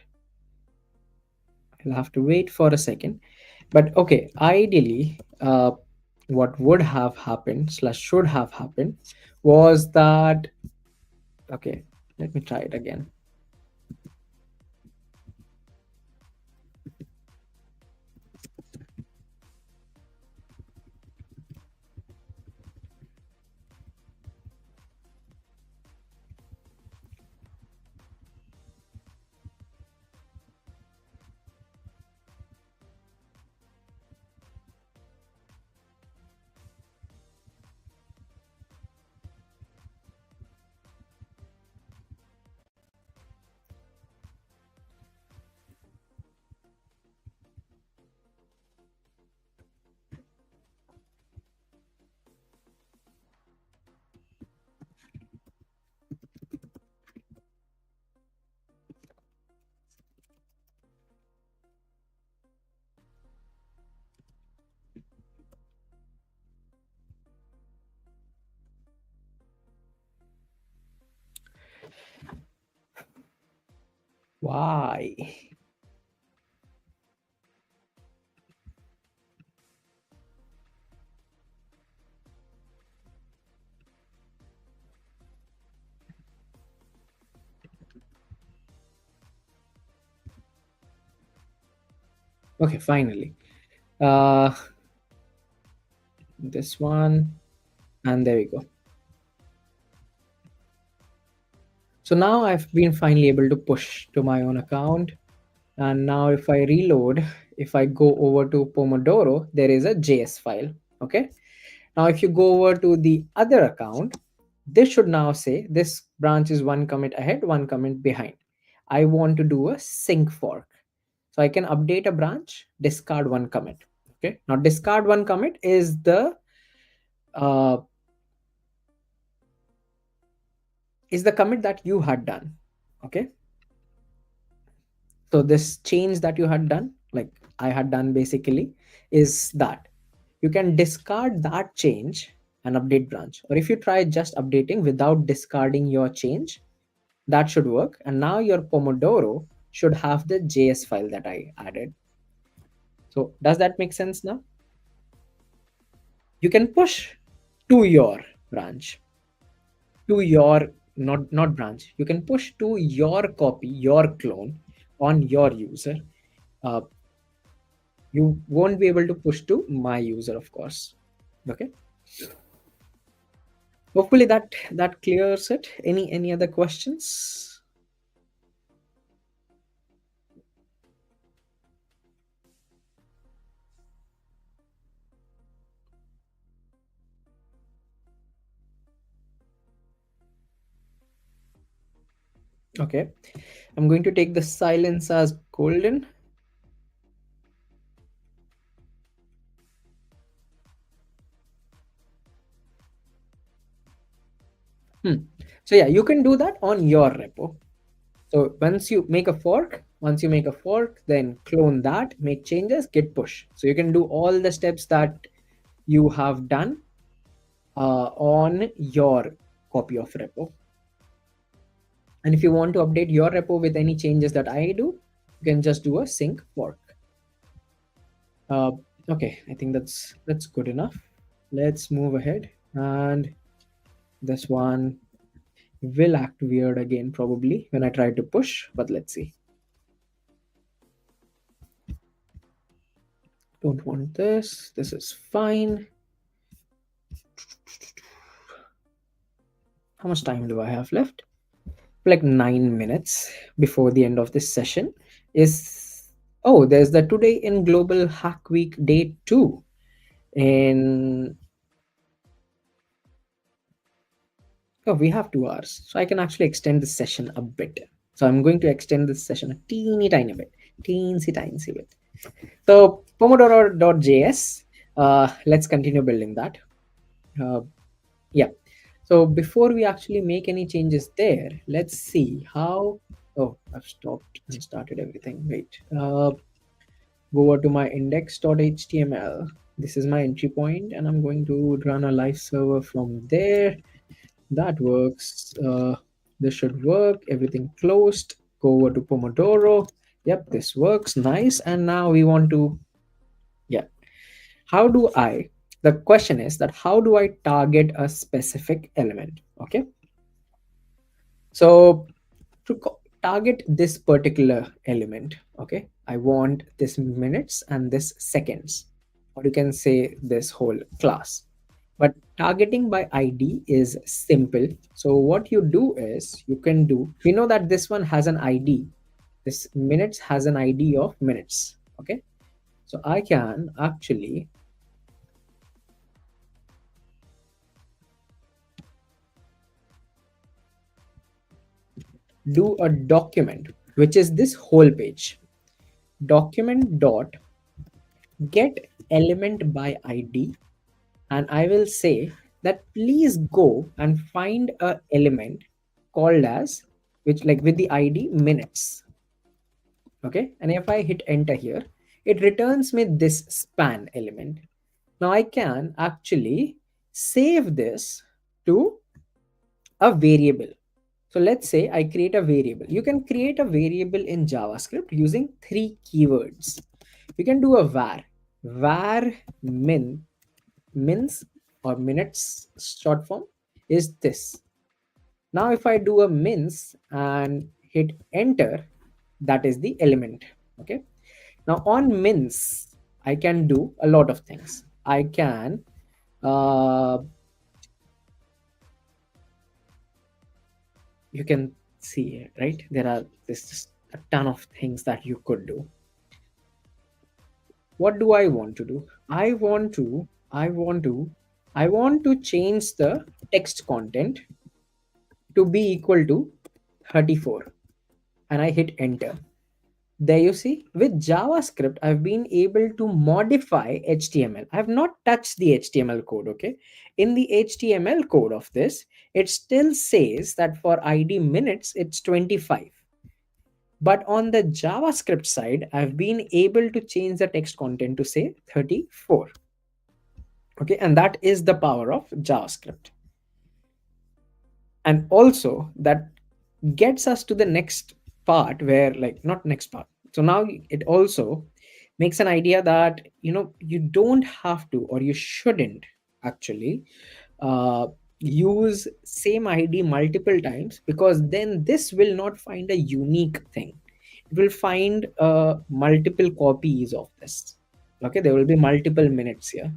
I'll have to wait for a second. But okay, ideally, what would have happened slash should have happened was that, okay, let me try it again. Why? Okay, finally. Uh, this one, and there we go. So now I've been finally able to push to my own account. And now if I reload, if I go over to Pomodoro, there is a JS file. Okay. Now if you go over to the other account, this should now say this branch is one commit ahead, one commit behind. I want to do a sync fork. So I can update a branch, discard one commit. Okay. Now discard one commit uh, is the commit that you had done. Okay. So this change that you had done, like I had done basically, is that you can discard that change and update branch. Or if you try just updating without discarding your change, that should work. And now your Pomodoro should have the JS file that I added. So does that make sense now? You can push to your branch, to your not branch. You can push to your copy, your clone on your user. Uh, you won't be able to push to my user, of course. Okay. Hopefully that clears it. Any other questions? Okay, I'm going to take the silence as golden. So yeah, you can do that on your repo. So once you make a fork, then clone that, make changes, git push. So you can do all the steps that you have done on your copy of repo. And if you want to update your repo with any changes that I do, you can just do a sync fork. Uh, okay, I think that's good enough. Let's move ahead, and this one will act weird again probably when I try to push, but let's see. Don't want this. This is fine. How much time do I have left? Like 9 minutes before the end of this session. Is oh, there's the today in Global Hack Week day 2. In oh, we have 2 hours, so I can actually extend this session a bit. So I'm going to extend this session a teeny tiny bit, teensy tiny bit. So Pomodoro.js, let's continue building that. Yeah. So before we actually make any changes there, let's see how. Oh, I've stopped and started everything. Wait. Go over to my index.html. This is my entry point, and I'm going to run a live server from there. That works. This should work. Everything closed. Go over to Pomodoro. Yep, this works. Nice. And now we want to, yeah. How do I, the question is that how do I target a specific element? Okay. So to target this particular element, okay, I want this minutes and this seconds, or you can say this whole class. But targeting by ID is simple. So what you do is you can do, we know that this one has an ID. This minutes has an ID of minutes. Okay. So I can actually do a document, which is this whole page. Document dot get element by ID, and I will say that please go and find a element called as, which like with the ID minutes. Okay, and if I hit enter here, it returns me this span element. Now I can actually save this to a variable. So let's say I create a variable. You can create a variable in JavaScript using 3 keywords. You can do a var mins or minutes short form is this. Now if I do a mins and hit enter, that is the element. Okay. Now on mins, I can do a lot of things. I can you can see, right, there are this a ton of things that you could do. What do I want to do? I want to change the text content to be equal to 34, and I hit enter. There you see, with JavaScript, I've been able to modify HTML. I have not touched the HTML code, okay? In the HTML code of this, it still says that for ID minutes, it's 25. But on the JavaScript side, I've been able to change the text content to say 34. Okay, and that is the power of JavaScript. And also that gets us to the next part where, like, not next part. So now it also makes an idea that, you don't have to, or you shouldn't actually uh, use same ID multiple times, because then this will not find a unique thing. It will find multiple copies of this. Okay, there will be multiple minutes here.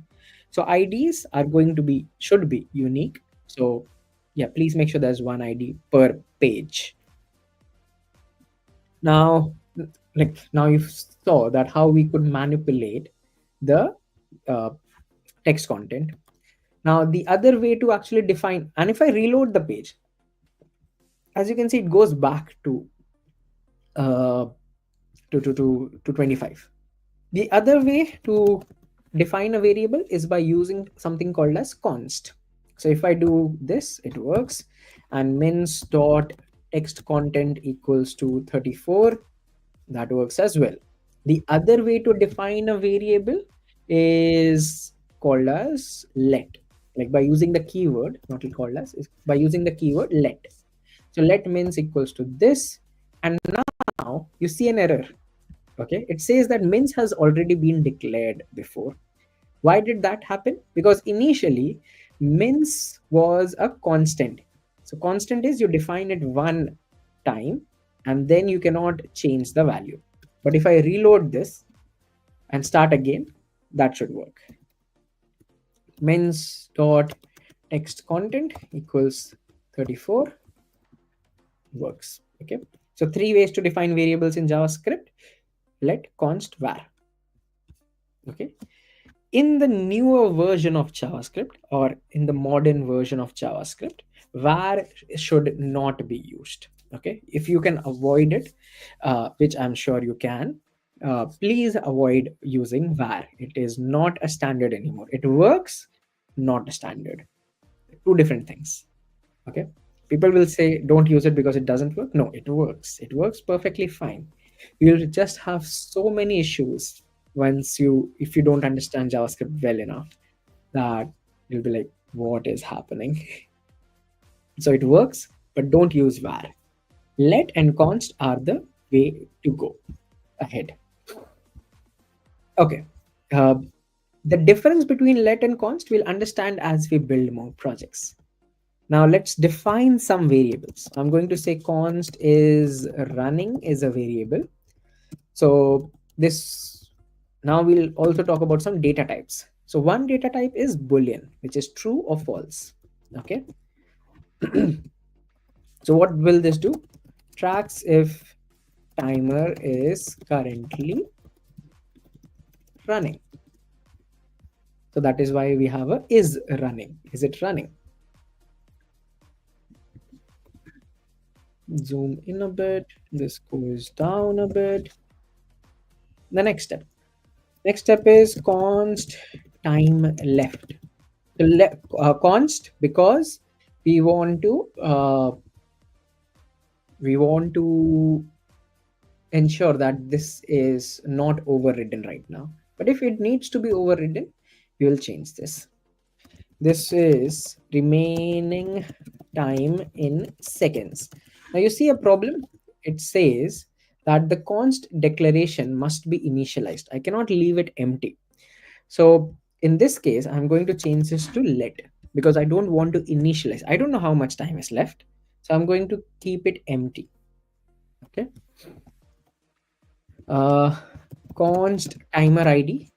So IDs are going to be, should be unique. So yeah, please make sure there's one ID per page. Now, like, now you saw that how we could manipulate the uh, text content. Now the other way to actually define, and if I reload the page, as you can see, it goes back to uh, to 25. The other way to define a variable is by using something called as const. So if I do this, it works, and mins dot text content equals to 34, that works as well. The other way to define a variable is called as let. like by using the keyword, not called as, is by using the keyword let. So let mins equals to this, and now you see an error. Okay, it says that mins has already been declared before. Why did that happen? Because initially mins was a constant. So constant is you define it one time and then you cannot change the value. But if I reload this and start again, that should work. Mins dot text content equals 34 works. Okay, so 3 ways to define variables in JavaScript: let, const, var. Okay, in the newer version of JavaScript, or in the modern version of JavaScript, var should not be used. Okay, if you can avoid it, which I'm sure you can, please avoid using var. It is not a standard anymore. It works, not a standard. Two different things. Okay, people will say don't use it because it doesn't work. No, it works. It works perfectly fine. You'll just have so many issues once you, if you don't understand JavaScript well enough, that you'll be like, what is happening? So it works, but don't use var. Let and const are the way to go ahead. Okay, uh, the difference between let and const we'll understand as we build more projects. Now let's define some variables. I'm going to say const is running is a variable. So this, now we'll also talk about some data types. So one data type is Boolean, which is true or false. Okay. So what will this do? Tracks if timer is currently running. So that is why we have a is running. Is it running? Zoom in a bit. This goes down a bit. The next step. Next step is const time left. So const because we want to ensure that this is not overridden right now. But if it needs to be overridden, we will change this. This is remaining time in seconds. Now you see a problem. It says that the const declaration must be initialized. I cannot leave it empty. So in this case, I'm going to change this to let, because I don't want to initialize. I don't know how much time is left. So I'm going to keep it empty. Okay. Uh, const timer ID.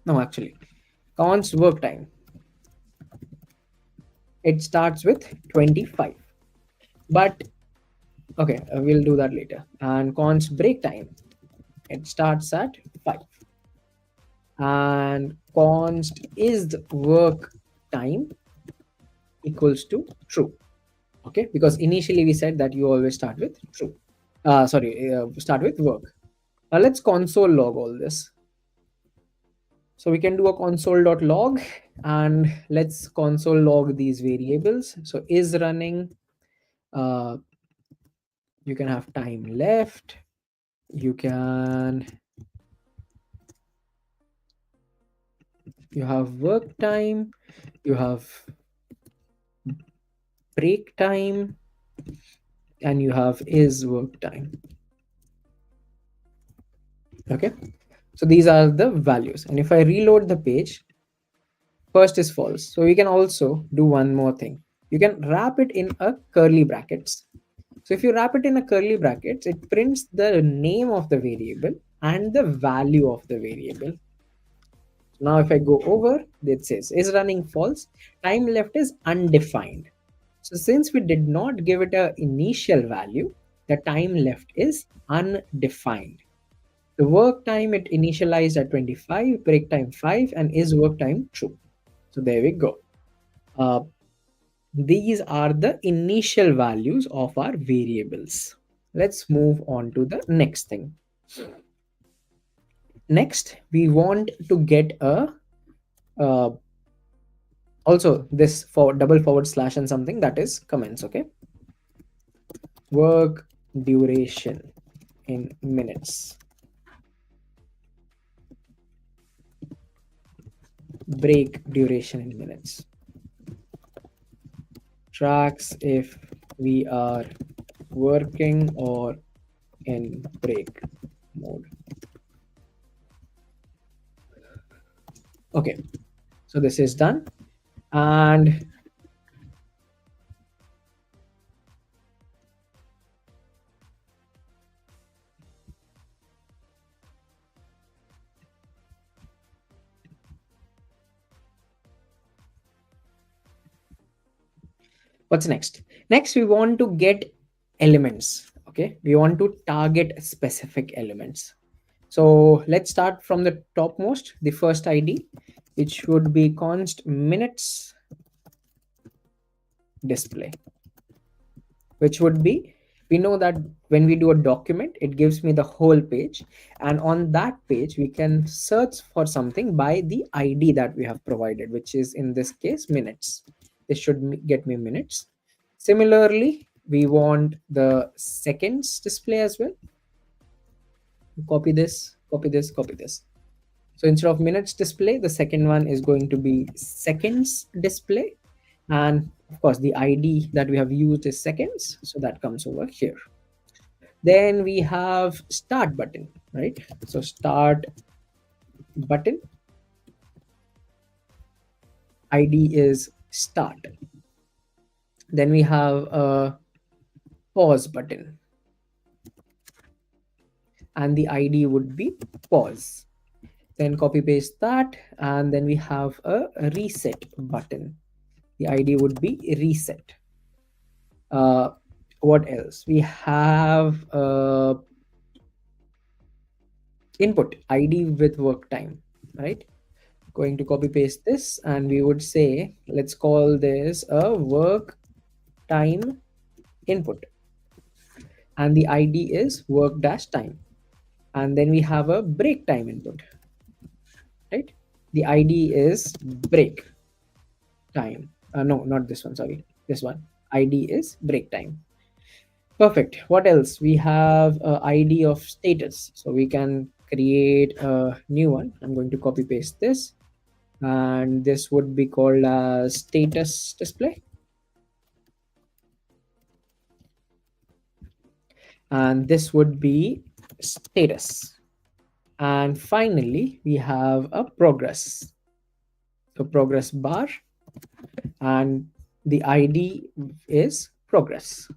No, actually, const work time. It starts with 25. But okay, we'll do that later. And const break time. It starts at 5. And const is work time equals to true. Okay, because initially we said that you always start with true. Start with work. Now let's console log all this. So we can do a console.log, and let's console log these variables. So is running, uh, you can have time left, you have work time, you have break time, and you have is work time. Okay, so these are the values, and if I reload the page, first is false. So we can also do one more thing. You can wrap it in a curly brackets. So if you wrap it in a curly brackets, it prints the name of the variable and the value of the variable. Now if I go over, it says is running false, time left is undefined. So since we did not give it a initial value, the time left is undefined. The work time it initialized at 25, break time 5, and is work time true. So there we go. These are the initial values of our variables. Let's move on to the next thing. Next, we want to get a also this for double forward slash and something that is comments. Okay, work duration in minutes. break duration in minutes. Tracks if we are working or in break mode. Okay, so this is done. And what's next? Next, we want to get elements. Okay, we want to target specific elements. So let's start from the topmost, the first ID, which would be const minutes display, which would be, we know that when we do a document, it gives me the whole page. And on that page, we can search for something by the ID that we have provided, which is in this case, minutes. This should get me minutes. Similarly, we want the seconds display as well. Copy this, copy this, copy this. So instead of minutes display, the second one is going to be seconds display. And of course, the ID that we have used is seconds. So that comes over here. Then we have start button, right? So start button, ID is start. Then we have a pause button, and the ID would be pause. Then copy paste that, and then we have a reset button. The ID would be reset. What else? We have input ID with work time, right? Going to copy paste this, and we would say, let's call this a work time input. And the ID is work dash time. And then we have a break time input, right? The ID is break time. No, not this one, sorry. This one. ID is break time. Perfect. What else? We have a ID of status. So we can create a new one. I'm going to copy paste this. And this would be called as status display. And this would be status. And finally, we have a progress. So progress bar. And the ID is progress.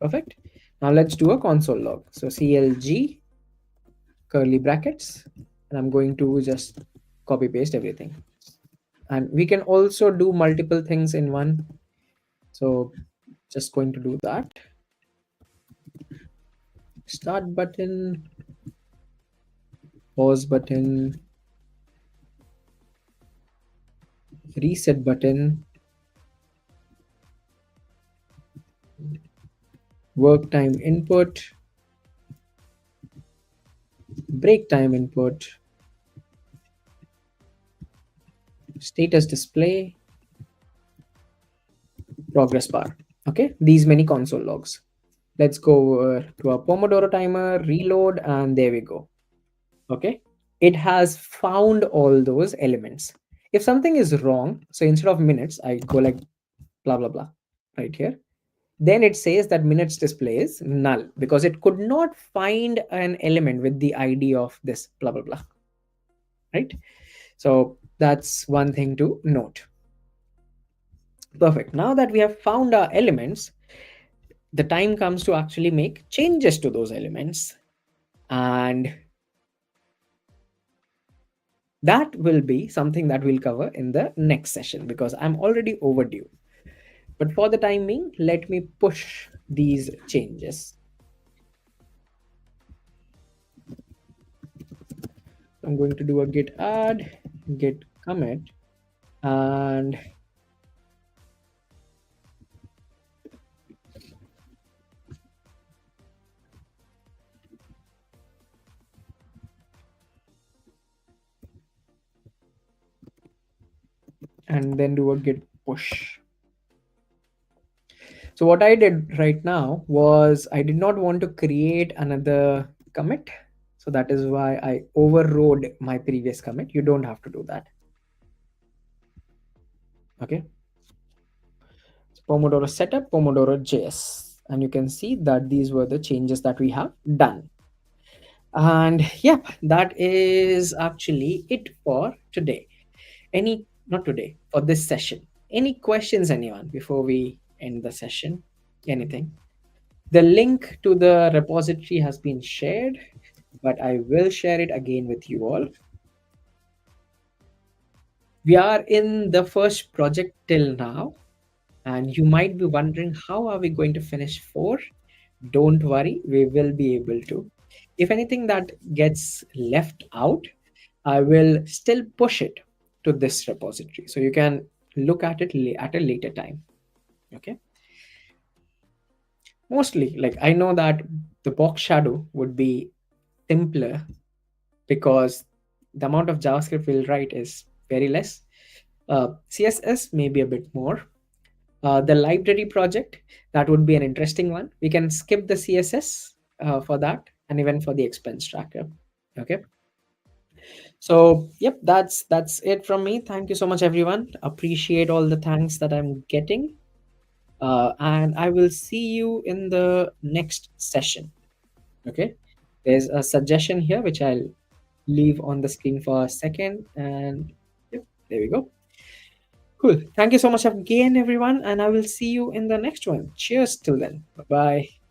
Perfect. Now let's do a console log. So CLG curly brackets, and I'm going to just copy paste everything. And we can also do multiple things in one. So just going to do that. Start button, pause button, reset button, work time input, break time input, status display, progress bar. Okay, these many console logs. Let's go to a Pomodoro timer, reload, and there we go. Okay, it has found all those elements. If something is wrong, so instead of minutes, I go like blah blah blah right here. Then it says that minutes display is null because it could not find an element with the ID of this blah blah blah. Right? So that's one thing to note. Perfect. Now that we have found our elements, the time comes to actually make changes to those elements. And that will be something that we'll cover in the next session because I'm already overdue. But for the time being, let me push these changes. I'm going to do a git add, git commit, and then do a git push. So what I did right now was I did not want to create another commit. So that is why I overrode my previous commit. You don't have to do that. Okay, so Pomodoro setup, Pomodoro JS, and you can see that these were the changes that we have done. And yep, that is actually it for today. Any, not today, for this session. Any questions, anyone, before we end the session? Anything? The link to the repository has been shared, but I will share it again with you all. We are in the first project till now, and you might be wondering, how are we going to finish 4? Don't worry, we will be able to. If anything that gets left out, I will still push it to this repository. So you can look at it at a later time. Okay. Mostly, like I know that the box shadow would be simpler because the amount of JavaScript we'll write is very less. CSS maybe a bit more. The library project, that would be an interesting one. We can skip the CSS for that, and even for the expense tracker. Okay. So yep, that's it from me. Thank you so much, everyone. Appreciate all the thanks that I'm getting. And I will see you in the next session. Okay. There's a suggestion here which I'll leave on the screen for a second. And yep, there we go. Cool. Thank you so much again, everyone. And I will see you in the next one. Cheers till then. Bye bye.